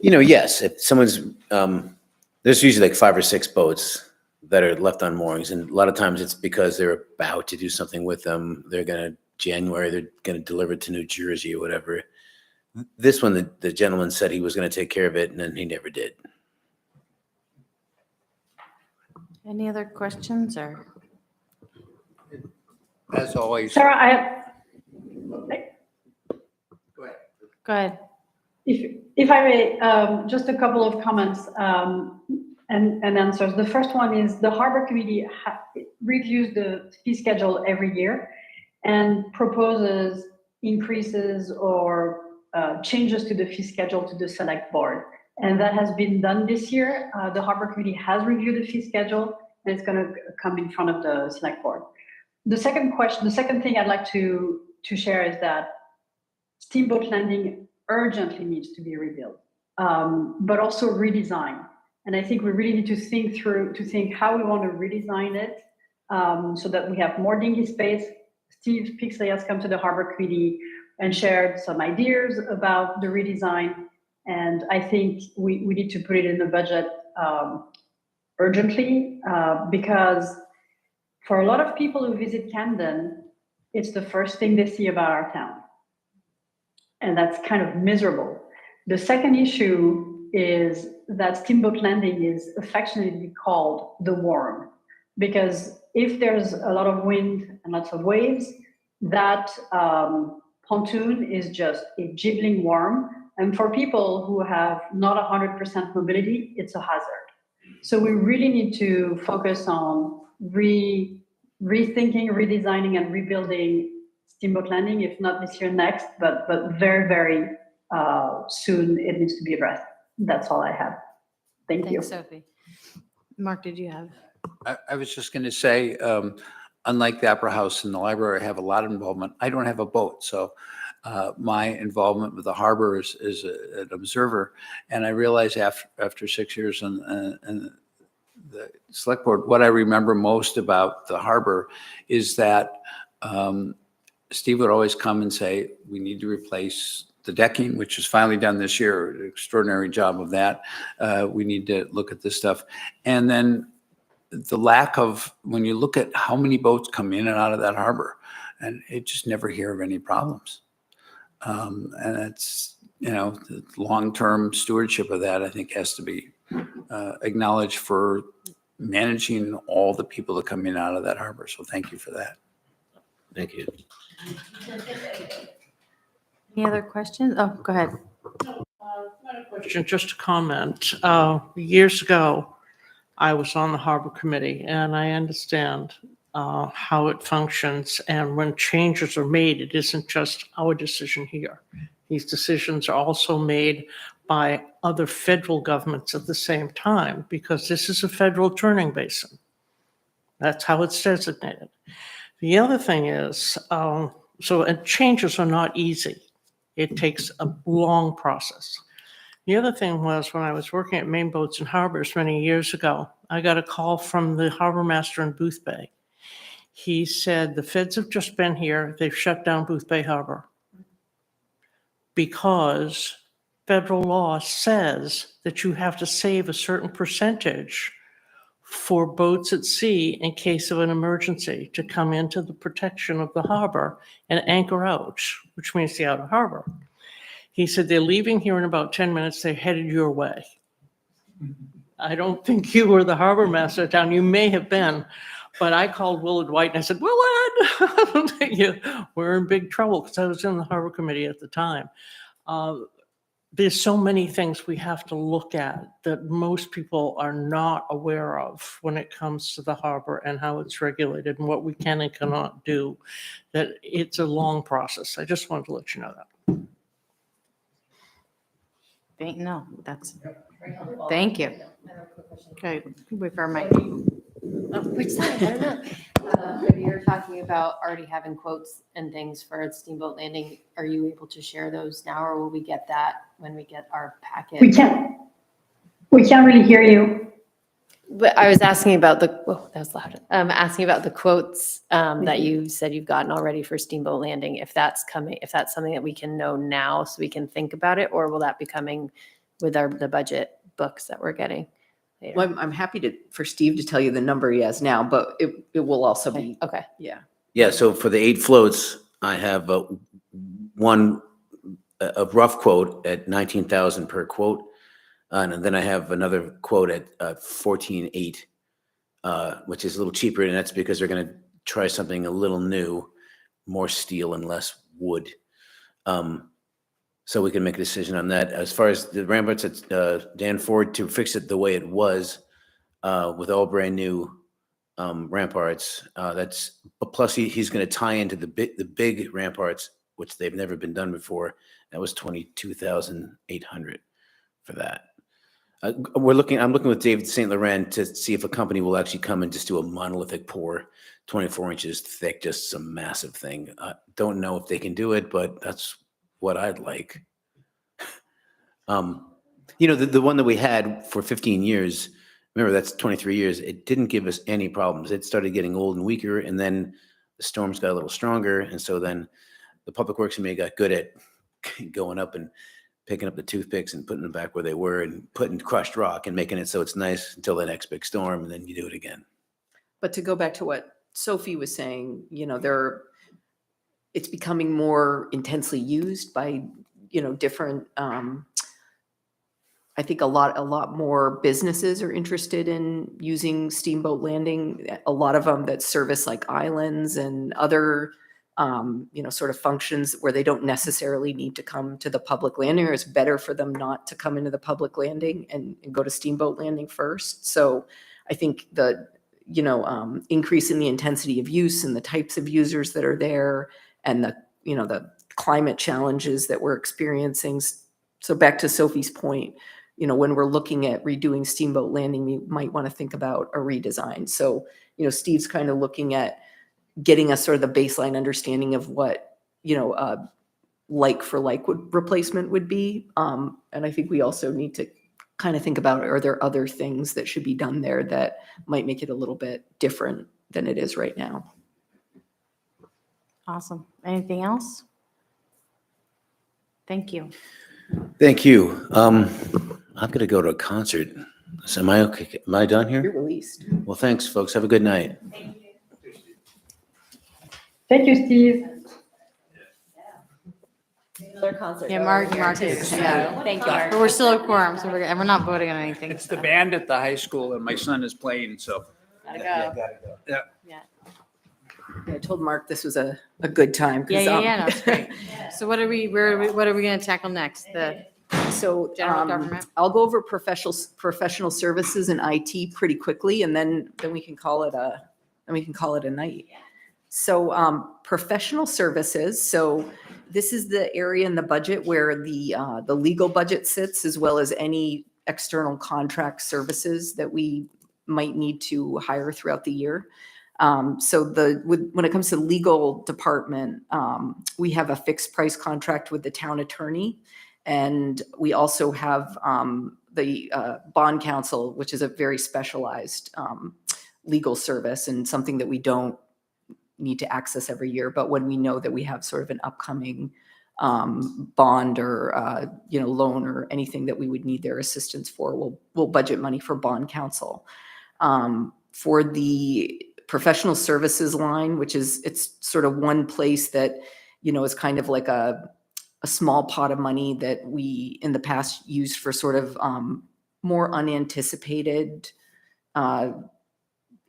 Yes, if someone's, there's usually like 5 or 6 boats that are left on moorings. And a lot of times it's because they're about to do something with them. They're going to deliver it to New Jersey or whatever. This one, the gentleman said he was going to take care of it, and then he never did. Any other questions or? As always. Sarah, I have, Go ahead. if I may, just a couple of comments and answers. The first one is the Harbor Committee reviews the fee schedule every year and proposes increases or changes to the fee schedule to the select board. And that has been done this year. The Harbor Committee has reviewed the fee schedule, and it's going to come in front of the select board. The second thing I'd like to share is that Steamboat Landing urgently needs to be rebuilt, but also redesigned. And I think we really need to think how we want to redesign it so that we have more dinghy space. Steve Pixley has come to the Harbor Committee and shared some ideas about the redesign. And I think we need to put it in the budget urgently because for a lot of people who visit Camden, it's the first thing they see about our town. And that's kind of miserable. The second issue is that Steamboat Landing is affectionately called the Worm, because if there's a lot of wind and lots of waves, that pontoon is just a jiggling worm. And for people who have not 100% mobility, it's a hazard. So we really need to focus on rethinking, redesigning, and rebuilding Steamboat Landing, if not this year, next, but very, very soon it needs to be addressed. That's all I have. Thank you. Thanks, Sophie. Mark, did you have? I was just going to say, unlike the Opera House and the library, I have a lot of involvement. I don't have a boat, so my involvement with the harbor is an observer. And I realize after 6 years on the select board, what I remember most about the harbor is that Steve would always come and say, we need to replace the decking, which is finally done this year, an extraordinary job of that. We need to look at this stuff. And then the lack of, when you look at how many boats come in and out of that harbor, and it just never hear of any problems. And it's, the long-term stewardship of that, I think, has to be acknowledged for managing all the people that come in and out of that harbor. So thank you for that. Thank you. Any other questions? Oh, go ahead. Question, just a comment. Years ago, I was on the Harbor Committee, and I understand how it functions. And when changes are made, it isn't just our decision here. These decisions are also made by other federal governments at the same time, because this is a federal turning basin. That's how it's designated. The other thing is, and changes are not easy. It takes a long process. The other thing was, when I was working at Main Boats and Harbors many years ago, I got a call from the harbor master in Booth Bay. He said, the feds have just been here. They've shut down Booth Bay Harbor because federal law says that you have to save a certain percentage for boats at sea in case of an emergency to come into the protection of the harbor and anchor out, which means the outer harbor. He said, they're leaving here in about 10 minutes. They're headed your way. I don't think you were the harbor master of town. You may have been, but I called Willard White and I said, Willard, we're in big trouble, because I was in the Harbor Committee at the time. there's so many things we have to look at that most people are not aware of when it comes to the harbor and how it's regulated and what we can and cannot do, that it's a long process. I just wanted to let you know that. No, that's, thank you. Okay, wait for my, Which side? I don't know. If you're talking about already having quotes and things for Steamboat Landing, are you able to share those now, or will we get that when we get our packet? We can't really hear you. But I was asking about the, oh, that was loud. Asking about the quotes that you said you've gotten already for Steamboat Landing, if that's coming, if that's something that we can know now so we can think about it, or will that be coming with the budget books that we're getting later? Well, I'm happy for Steve to tell you the number he has now, but it will also be, Okay. yeah. Yeah, so for the 8 floats, I have one, a rough quote at 19,000 per quote. And then I have another quote at 14,800, which is a little cheaper. And that's because they're going to try something a little new, more steel and less wood. So we can make a decision on that. As far as the ramparts at Dan Ford, to fix it the way it was with all brand new ramparts, that's plus he's going to tie into the big ramparts, which they've never been done before. That was 22,800 for that. I'm looking with David St. Laurent to see if a company will actually come and just do a monolithic pour, 24 inches thick, just some massive thing. Don't know if they can do it, but that's what I'd like. The one that we had for 15 years, remember that's 23 years, it didn't give us any problems. It started getting old and weaker, and then the storms got a little stronger, and so then the Public Works and me got good at going up and picking up the toothpicks and putting them back where they were and putting crushed rock and making it so it's nice until the next big storm, and then you do it again. But to go back to what Sophie was saying, it's becoming more intensely used by, different, I think a lot more businesses are interested in using Steamboat Landing. A lot of them that service like islands and other, sort of functions where they don't necessarily need to come to the public landing, or it's better for them not to come into the public landing and go to Steamboat Landing first. So I think the, increase in the intensity of use and the types of users that are there and the climate challenges that we're experiencing. So back to Sophie's point, when we're looking at redoing Steamboat Landing, we might want to think about a redesign. So, Steve's kind of looking at getting us sort of the baseline understanding of what, like for like replacement would be. And I think we also need to kind of think about, are there other things that should be done there that might make it a little bit different than it is right now? awesome. Anything else? Thank you. Thank you. I'm going to go to a concert. So am I okay? Am I done here? You're released. Well, thanks, folks. Have a good night. Thank you, Steve. Another concert. Yeah, Mark is, yeah. Thank you, Mark. But we're still a quorum, so we're not voting on anything. It's the band at the high school and my son is playing, so. Gotta go. I told Mark this was a good time. 'cause, Yeah, no, it's great. So what are we gonna tackle next? So General government? I'll go over professional services and IT pretty quickly, and then we can call it a night. So professional services. So this is the area in the budget where the legal budget sits, as well as any external contract services that we might need to hire throughout the year. So when it comes to legal department, we have a fixed price contract with the town attorney. And we also have the bond counsel, which is a very specialized legal service and something that we don't need to access every year. But when we know that we have sort of an upcoming bond or loan or anything that we would need their assistance for, we'll budget money for bond counsel. For the professional services line, it's sort of one place that is kind of like a small pot of money that we in the past used for sort of more unanticipated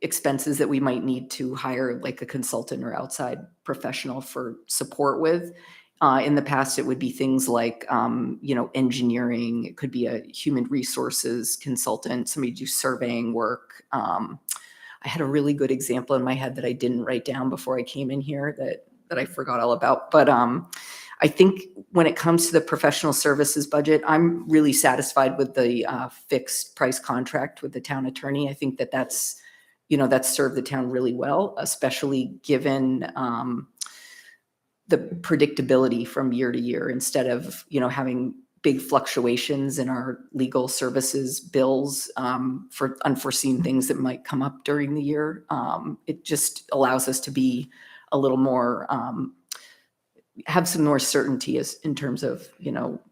expenses that we might need to hire like a consultant or outside professional for support with. In the past, it would be things like, engineering. It could be a human resources consultant, somebody do surveying work. I had a really good example in my head that I didn't write down before I came in here that I forgot all about. But I think when it comes to the professional services budget, I'm really satisfied with the fixed price contract with the town attorney. I think that's served the town really well, especially given the predictability from year to year instead of, having big fluctuations in our legal services bills for unforeseen things that might come up during the year. It just allows us to be a little more, have some more certainty in terms of,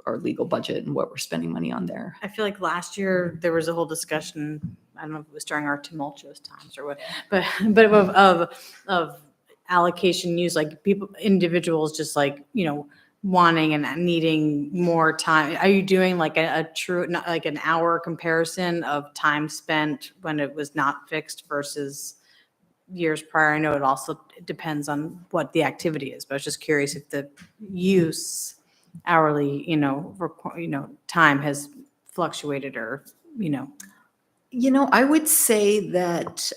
our legal budget and what we're spending money on there. I feel like last year there was a whole discussion, I don't know if it was during our tumultuous times or what, but of allocation use, like individuals just like, wanting and needing more time. Are you doing like a true, not like an hour comparison of time spent when it was not fixed versus years prior? I know it also depends on what the activity is, but I was just curious if the use hourly, time has fluctuated or, I would say that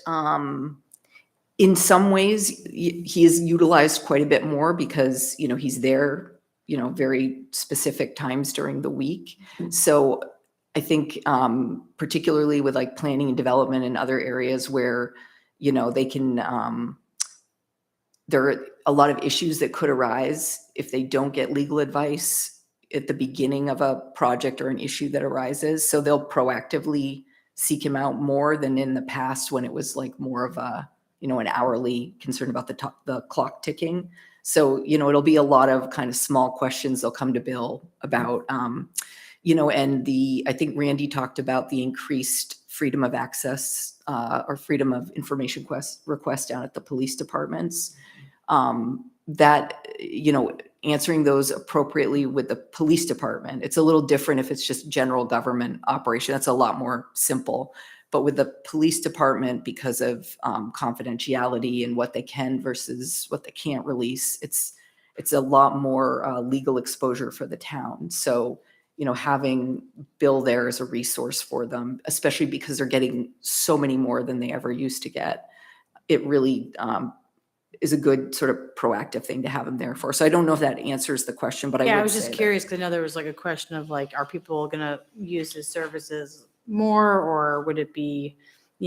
in some ways he is utilized quite a bit more because, he's there, very specific times during the week. So I think particularly with like planning and development and other areas where, they can, there are a lot of issues that could arise if they don't get legal advice at the beginning of a project or an issue that arises. So they'll proactively seek him out more than in the past when it was like more of a, an hourly concern about the clock ticking. So, it'll be a lot of kind of small questions they'll come to Bill about, and I think Randy talked about the increased freedom of access or freedom of information request down at the police departments. That, answering those appropriately with the police department. It's a little different if it's just general government operation. That's a lot more simple. But with the police department, because of confidentiality and what they can versus what they can't release, it's a lot more legal exposure for the town. So, having Bill there as a resource for them, especially because they're getting so many more than they ever used to get, it really is a good sort of proactive thing to have him there for. So I don't know if that answers the question, but yeah, I would was say just that- curious because I know there was like a question of like, are people going to use his services more, or would it be,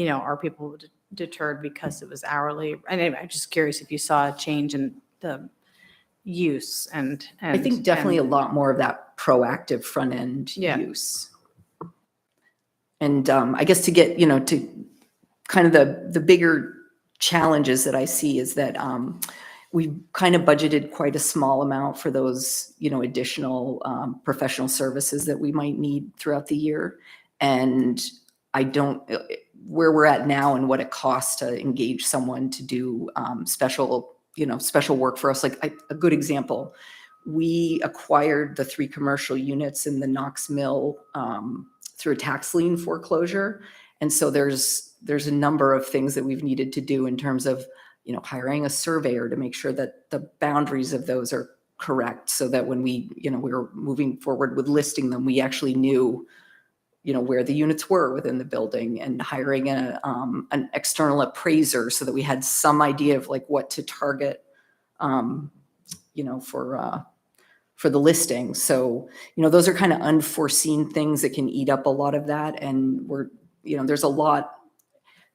are people deterred because it was hourly? And anyway, I'm just curious if you saw a change in the use and I think definitely a lot more of that proactive front end use. And I guess to get, to kind of the bigger challenges that I see is that we kind of budgeted quite a small amount for those, additional professional services that we might need throughout the year. And I don't, where we're at now and what it costs to engage someone to do special work for us. Like a good example, we acquired the 3 commercial units in the Knox Mill through a tax lien foreclosure. And so there's a number of things that we've needed to do in terms of, hiring a surveyor to make sure that the boundaries of those are correct so that when we were moving forward with listing them, we actually knew, where the units were within the building, and hiring an external appraiser so that we had some idea of like what to target, for the listing. So, those are kind of unforeseen things that can eat up a lot of that. And there's a lot,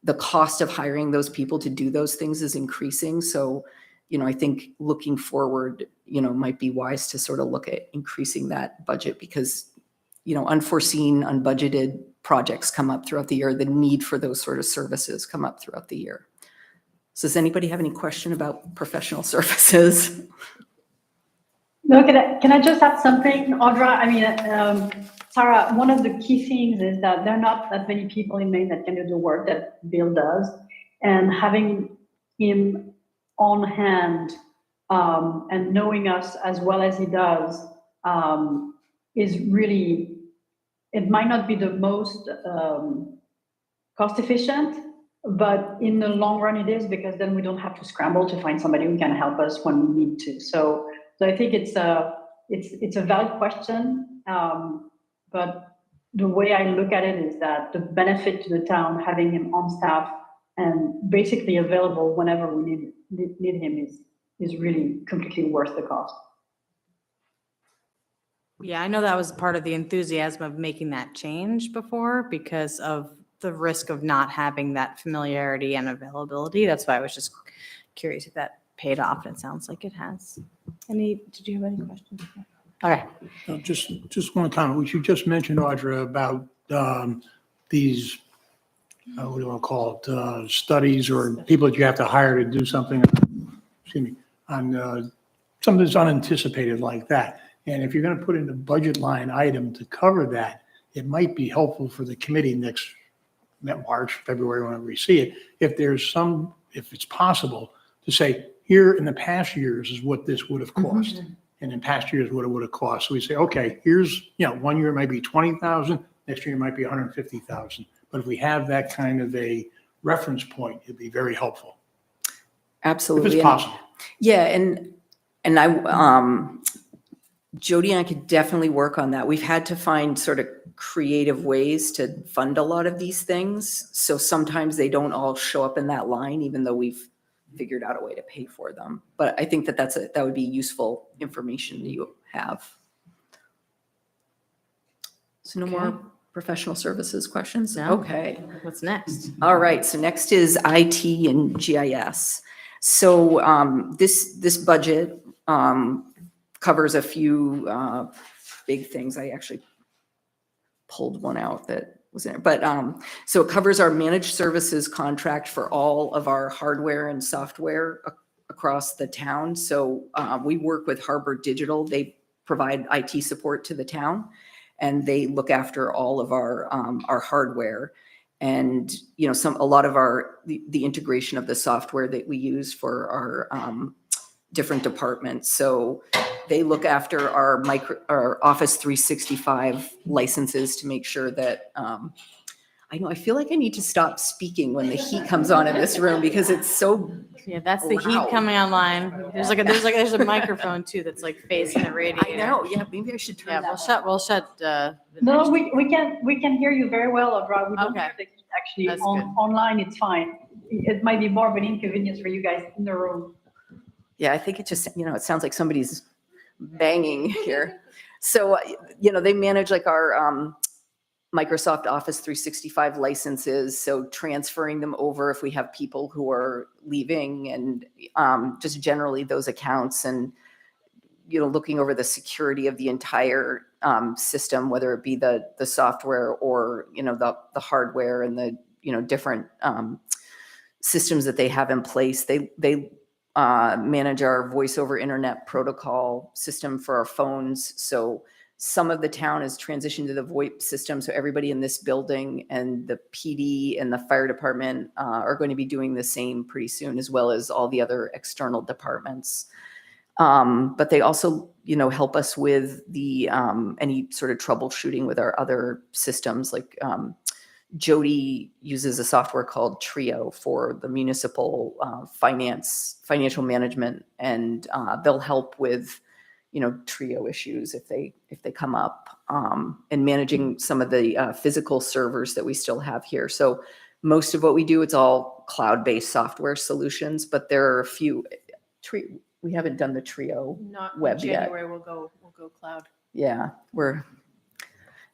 the cost of hiring those people to do those things is increasing. So, I think looking forward, might be wise to sort of look at increasing that budget because, unforeseen, unbudgeted projects come up throughout the year. The need for those sort of services come up throughout the year. So does anybody have any question about professional services? No, can I just add something, Audra? I mean, Sarah, one of the key things is that there are not that many people in Maine that can do the work that Bill does, and having him on hand and knowing us as well as he does is really, it might not be the most cost efficient, but in the long run it is, because then we don't have to scramble to find somebody who can help us when we need to. So So I think it's a valid question, but the way I look at it is that the benefit to the town having him on staff and basically available whenever we need him is really completely worth the cost. Yeah, I know that was part of the enthusiasm of making that change before because of the risk of not having that familiarity and availability. That's why I was just curious if that paid off. And it sounds like it has. Did you have any questions? Okay. Just one comment, which you just mentioned, Audra, about these, what do you want to call it, studies or people that you have to hire to do something, excuse me, on something that's unanticipated like that. And if you're going to put in a budget line item to cover that, it might be helpful for the committee next March, February, whenever we see it, if it's possible to say, here in the past years is what this would have cost. And in past years, what it would have cost. So we say, okay, here's, 1 year it might be 20,000, next year it might be 150,000. But if we have that kind of a reference point, it'd be very helpful. Absolutely. If it's possible. Yeah, and I, Jody and I could definitely work on that. We've had to find sort of creative ways to fund a lot of these things. So sometimes they don't all show up in that line, even though we've figured out a way to pay for them. But I think that that would be useful information that you have. So no more professional services questions? No. Okay. What's next? All right, so next is IT and GIS. So this budget covers a few big things. I actually pulled one out that was in there. But so it covers our managed services contract for all of our hardware and software across the town. So we work with Harbor Digital. They provide IT support to the town, and they look after all of our hardware. And a lot of the integration of the software that we use for our different departments. So they look after our Office 365 licenses to make sure that I feel like I need to stop speaking when the heat comes on in this room because it's so That's the heat loud. coming online. There's a microphone too that's like facing the radiator. I know. Yeah, maybe I should turn Yeah, that. we'll shut. No, we can hear you very well, Audra. We don't Okay. hear the heat actually That's on good. online. It's fine. It might be more of an inconvenience for you guys in the room. Yeah, I think it just, it sounds like somebody's banging here. So, they manage like our Microsoft Office 365 licenses. So transferring them over if we have people who are leaving and just generally those accounts and, looking over the security of the entire system, whether it be the software or, the hardware and the, different systems that they have in place. They manage our voice over internet protocol system for our phones. So some of the town has transitioned to the VoIP system. So everybody in this building and the PD and the fire department are going to be doing the same pretty soon, as well as all the other external departments. But they also, help us with the any sort of troubleshooting with our other systems. Like Jody uses a software called Trio for the municipal financial management, and they'll help with, Trio issues if they come up, and managing some of the physical servers that we still have here. So most of what we do, it's all cloud-based software solutions, but there are a few. We haven't done the Trio Not in web yet. January, we'll go cloud. Yeah, we're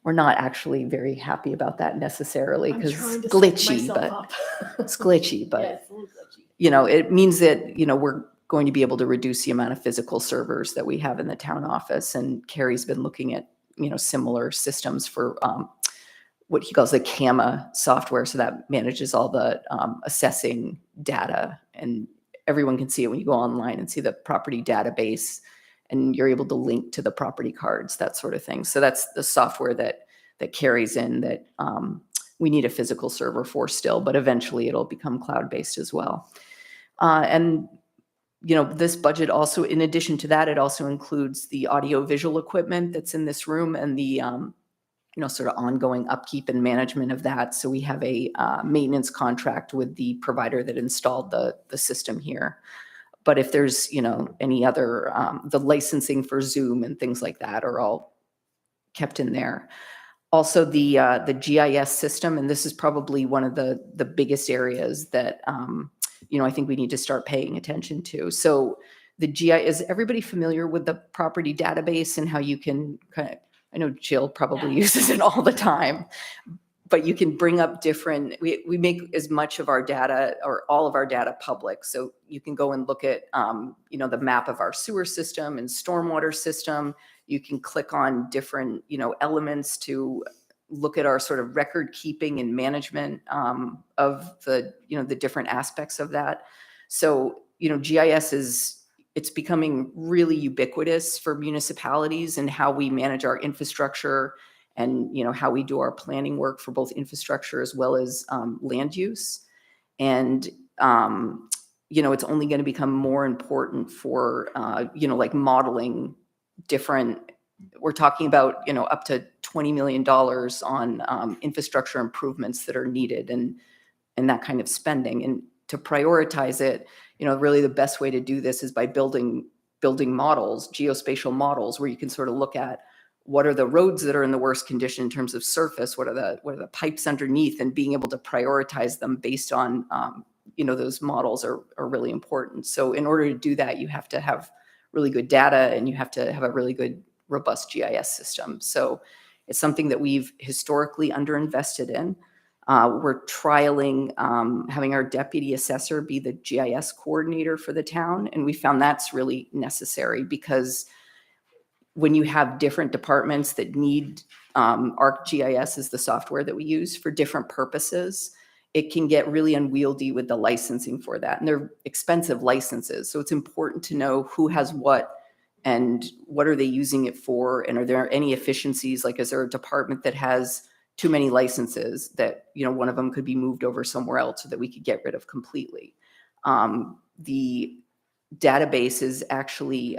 not actually very happy about that necessarily I'm because trying it's to psych glitchy, myself but up. it's glitchy, Yeah, but it's a little glitchy. it means that, we're going to be able to reduce the amount of physical servers that we have in the town office. And Carrie's been looking at, similar systems for what he calls the CAMA software. So that manages all the assessing data, and everyone can see it when you go online and see the property database, and you're able to link to the property cards, that sort of thing. So that's the software that carries in that we need a physical server for still, but eventually it'll become cloud-based as well. And this budget also, in addition to that, it also includes the audio-visual equipment that's in this room and the, sort of ongoing upkeep and management of that. So we have a maintenance contract with the provider that installed the system here. But if there's, any other, the licensing for Zoom and things like that are all kept in there. Also, the GIS system, and this is probably one of the biggest areas that, I think we need to start paying attention to. So the GIS, is everybody familiar with the property database and how you can I know Jill probably uses it all the time, but you can bring up different, we make as much of our data or all of our data public. So you can go and look at, the map of our sewer system and stormwater system. You can click on different, elements to look at our sort of record keeping and management of the, the different aspects of that. So, GIS it's becoming really ubiquitous for municipalities and how we manage our infrastructure and, how we do our planning work for both infrastructure as well as land use. And, it's only going to become more important for, like modeling different, we're talking about, up to $20 million on infrastructure improvements that are needed and that kind of spending. And to prioritize it, really the best way to do this is by building models, geospatial models, where you can sort of look at what are the roads that are in the worst condition in terms of surface, what are the pipes underneath, and being able to prioritize them based on, those models are really important. So in order to do that, you have to have really good data and you have to have a really good, robust GIS system. So it's something that we've historically underinvested in. We're trialing having our deputy assessor be the GIS coordinator for the town. And we found that's really necessary because when you have different departments that need ArcGIS is the software that we use for different purposes, it can get really unwieldy with the licensing for that. And they're expensive licenses. So it's important to know who has what and what are they using it for? And are there any efficiencies? Like, is there a department that has too many licenses that, one of them could be moved over somewhere else so that we could get rid of completely? The database is actually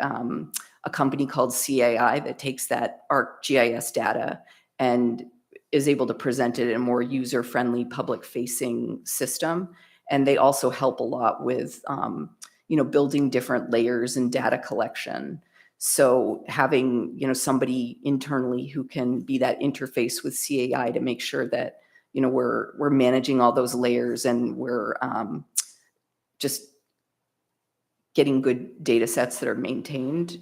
a company called CAI that takes that ArcGIS data and is able to present it in a more user-friendly, public-facing system. And they also help a lot with, building different layers and data collection. So having, somebody internally who can be that interface with CAI to make sure that, we're managing all those layers and we're just getting good data sets that are maintained.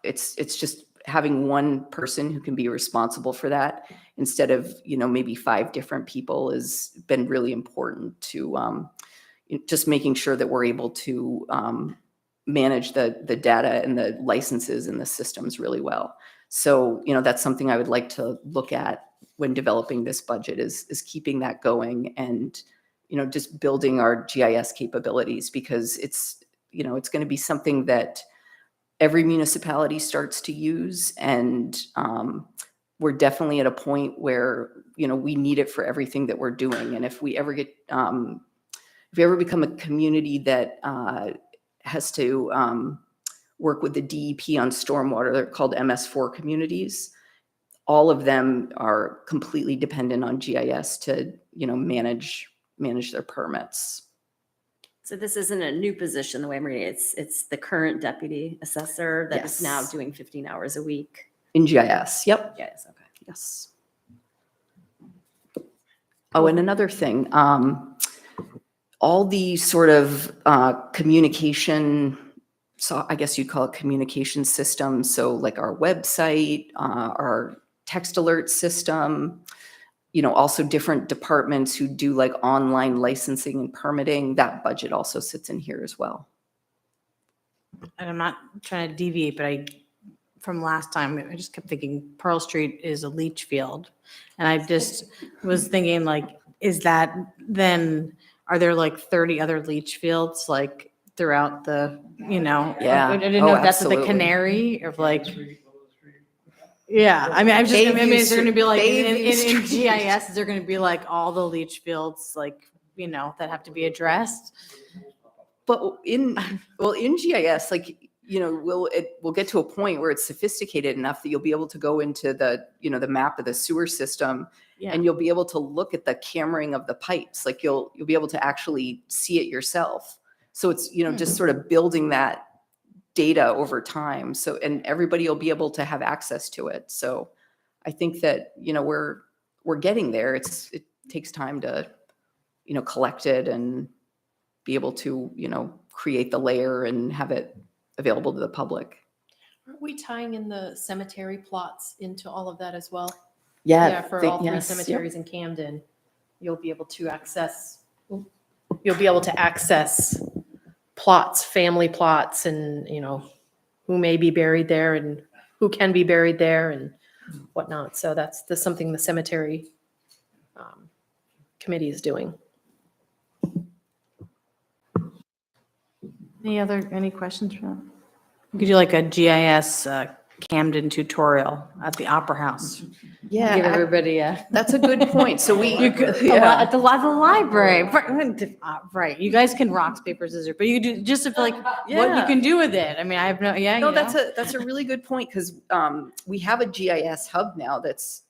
It's just having one person who can be responsible for that instead of, maybe 5 different people has been really important to just making sure that we're able to manage the data and the licenses and the systems really well. So, that's something I would like to look at when developing this budget is keeping that going and, just building our GIS capabilities, because it's going to be something that every municipality starts to use. And we're definitely at a point where, we need it for everything that we're doing. And if we ever get, if we ever become a community that has to work with the DEP on stormwater, they're called MS4 communities. All of them are completely dependent on GIS to, manage their permits. So this isn't a new position, the way I'm reading it. It's the current deputy assessor that is now Yes. doing 15 hours a week. In GIS, yep. Yes, okay. Yes. Oh, and another thing, all the sort of communication, so I guess you'd call it communication systems. So like our website, our text alert system, also different departments who do like online licensing and permitting, that budget also sits in here as well. And I'm not trying to deviate, but from last time, I just kept thinking Pearl Street is a leach field. And I just was thinking like, is that then, are there like 30 other leach fields like throughout the, Yeah. I didn't know Oh, if that's the absolutely. canary of like, yeah, I mean, is there going to be like, in GIS, is there going to be like all the leach fields, like, that have to be addressed? But in GIS, like, we'll get to a point where it's sophisticated enough that you'll be able to go into the, the map of the sewer system and you'll be able to look at the cameraing of the pipes. Like you'll be able to actually see it yourself. So it's, just sort of building that data over time. So, and everybody will be able to have access to it. So I think that, we're getting there. It takes time to, collect it and be able to, create the layer and have it available to the public. Aren't we tying in the cemetery plots into all of that as well? Yeah. For all three cemeteries in Camden, you'll be able to access plots, family plots, and, who may be buried there and who can be buried there and whatnot. So that's something the cemetery committee is doing. Any questions from? We could do like a GIS Camden tutorial at the Opera House. Yeah. Give everybody a. That's a good point. So You could, at the library, right? You guys can rocks, paper, scissors, but you do just to feel like what you Yeah. can do with it. I mean, I have no, No, that's a really good point, because we have a GIS hub now that's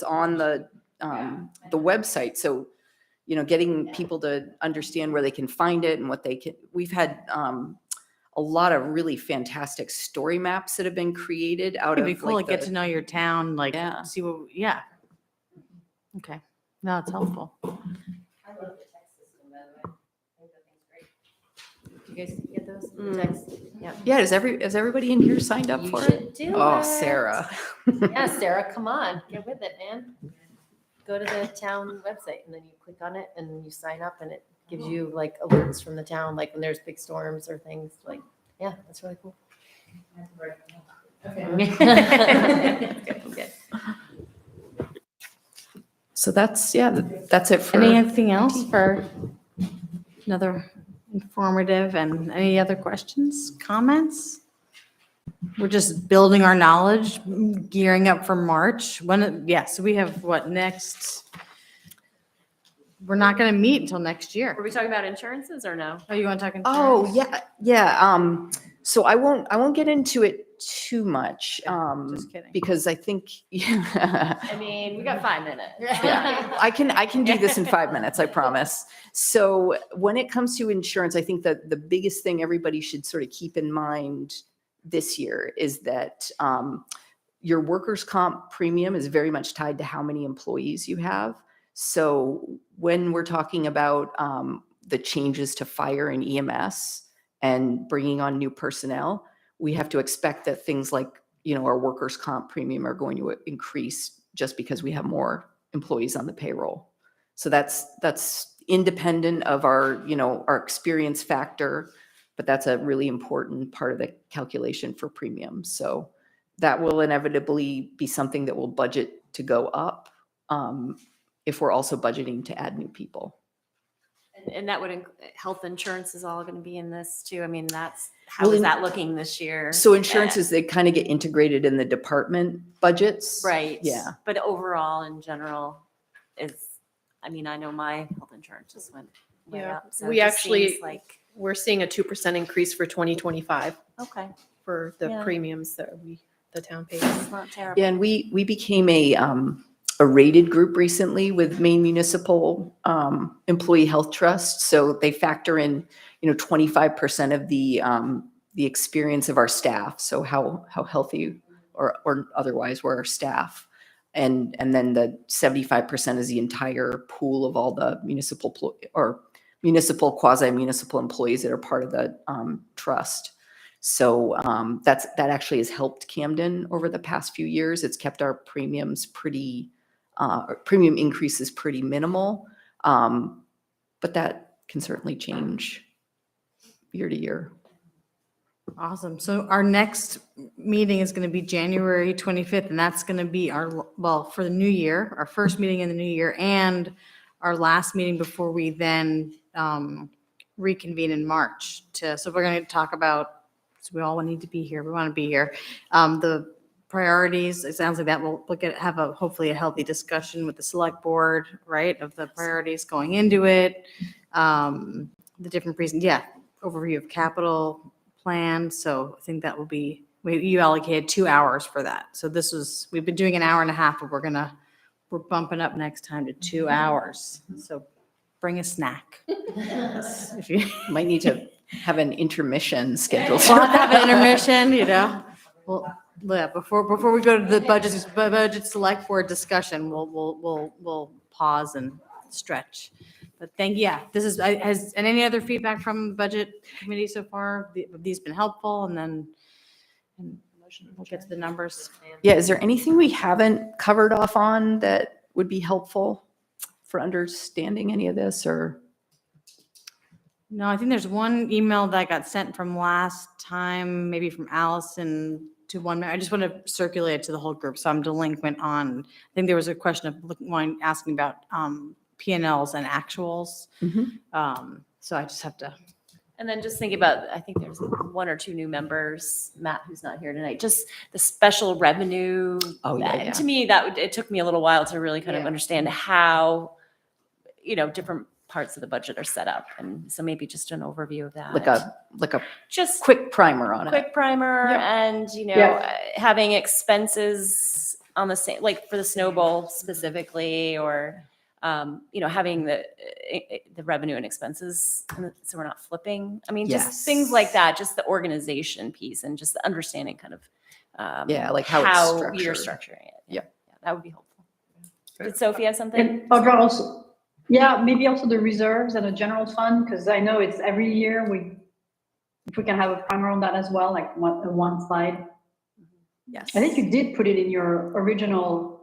on the website. So, getting people to understand where they can find it and what they can. We've had a lot of really fantastic story maps that have been created out It'd of be cool to get to know your town, like Yeah. see what. Yeah. Okay. No, it's helpful. I love the text system, by the way. I think that thing's great. Do you guys get those? The text? Yeah. Yeah. Is everybody in here signed up You for it? should do Oh, it. Sarah. Yeah, Sarah, come on, get with it, man. Go to the town website and then you click on it and you sign up and it gives you like alerts from the town, like when there's big storms or things like, yeah, that's really cool. So that's it for. Anything else for another informative and any other questions, comments? We're just building our knowledge, gearing up for March. So we have what next? We're not going to meet until next year. Were we talking about insurances or no? Oh, you want to talk insurance? Oh, yeah. So I won't get into it too much. Just kidding. Because I think, yeah. I mean, we got 5 minutes. Yeah, I can do this in 5 minutes, I promise. So when it comes to insurance, I think that the biggest thing everybody should sort of keep in mind this year is that your workers' comp premium is very much tied to how many employees you have. So when we're talking about the changes to fire and EMS and bringing on new personnel, we have to expect that things like, our workers' comp premium are going to increase just because we have more employees on the payroll. So that's independent of our experience factor, but that's a really important part of the calculation for premiums. So that will inevitably be something that will budget to go up if we're also budgeting to add new people. And that would, health insurance is all going to be in this too. I mean, how Well, is in- that looking this year? So insurances, they kind of get integrated in the department budgets. Right. Yeah. But overall, in general, I know my health insurance just went way Yeah. up. So We it just actually- seems like, We're seeing a 2% increase for 2025 okay, for the Yeah. premiums that the town pays. it's not terrible. Yeah, and we became a rated group recently with Maine Municipal Employee Health Trust. So they factor in, 25% of the experience of our staff. So how healthy or otherwise were our staff. And then the 75% is the entire pool of all the municipal quasi-municipal employees that are part of the trust. So that actually has helped Camden over the past few years. It's kept our premiums premium increases pretty minimal, but that can certainly change year to year. Awesome. So our next meeting is going to be January 25th, and that's going to be for the new year, our first meeting in the new year, and our last meeting before we then reconvene in March. So we're going to talk about, so we all need to be here. We want to be here. The priorities, it sounds like that we'll have hopefully a healthy discussion with the select board, right, of the priorities going into it. The different overview of capital plan. So I think that will be, you allocated 2 hours for that. So we've been doing an hour and a half, but we're bumping up next time to 2 hours. So bring a snack. If you Might need to have an intermission scheduled. We'll have to have an intermission, you know. Well, yeah, before we go to the budget select board discussion, we'll pause and stretch. But this is, and any other feedback from the budget committee so far? Have these been helpful? And then we'll get to the numbers. Yeah, is there anything we haven't covered off on that would be helpful for understanding any of this, or? No, I think there's one email that got sent from last time, maybe from Allison to one. I just want to circulate it to the whole group. So I'm delinquent on, I think there was a question of asking about P&Ls and actuals. So I just have to. And then just thinking about, I think there's 1 or 2 new members, Matt, who's not here tonight, just the special revenue. Oh, yeah. To me, it took me a little while to really kind of understand how, different parts of the budget are set up. And so maybe just an overview of that. Like a Just quick primer on it. quick primer Yep. and, Yeah. having expenses on the same, like for the snowball specifically, or, having the revenue and expenses, so we're not flipping. I mean, just things like that, just the organization piece and just the understanding kind of, like how it's you're structured. structuring it. Yep. Yeah, that would be helpful. Did Sophie have something? And Audra also, maybe also the reserves and the general fund, because I know it's every year if we can have a primer on that as well, like one slide. Yes. I think you did put it in your original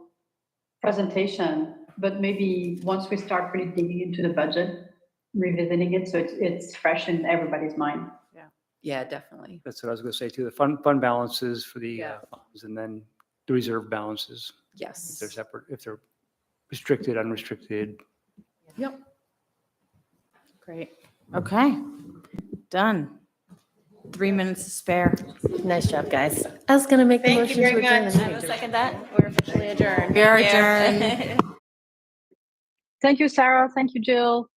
presentation, but maybe once we start really digging into the budget, revisiting it, so it's fresh in everybody's mind. Yeah, definitely. That's what I was going to say too. The fund balances for the funds, and then the reserve balances. If Yes. they're separate, if they're restricted, unrestricted. Great. Okay. Done. 3 minutes to spare. Nice job, guys. I was gonna make the Thank motion you to very adjourn. much. the I will meeting. second that. We're officially adjourned. We are Thank you. adjourned. Thank you, Sarah. Thank you, Jill.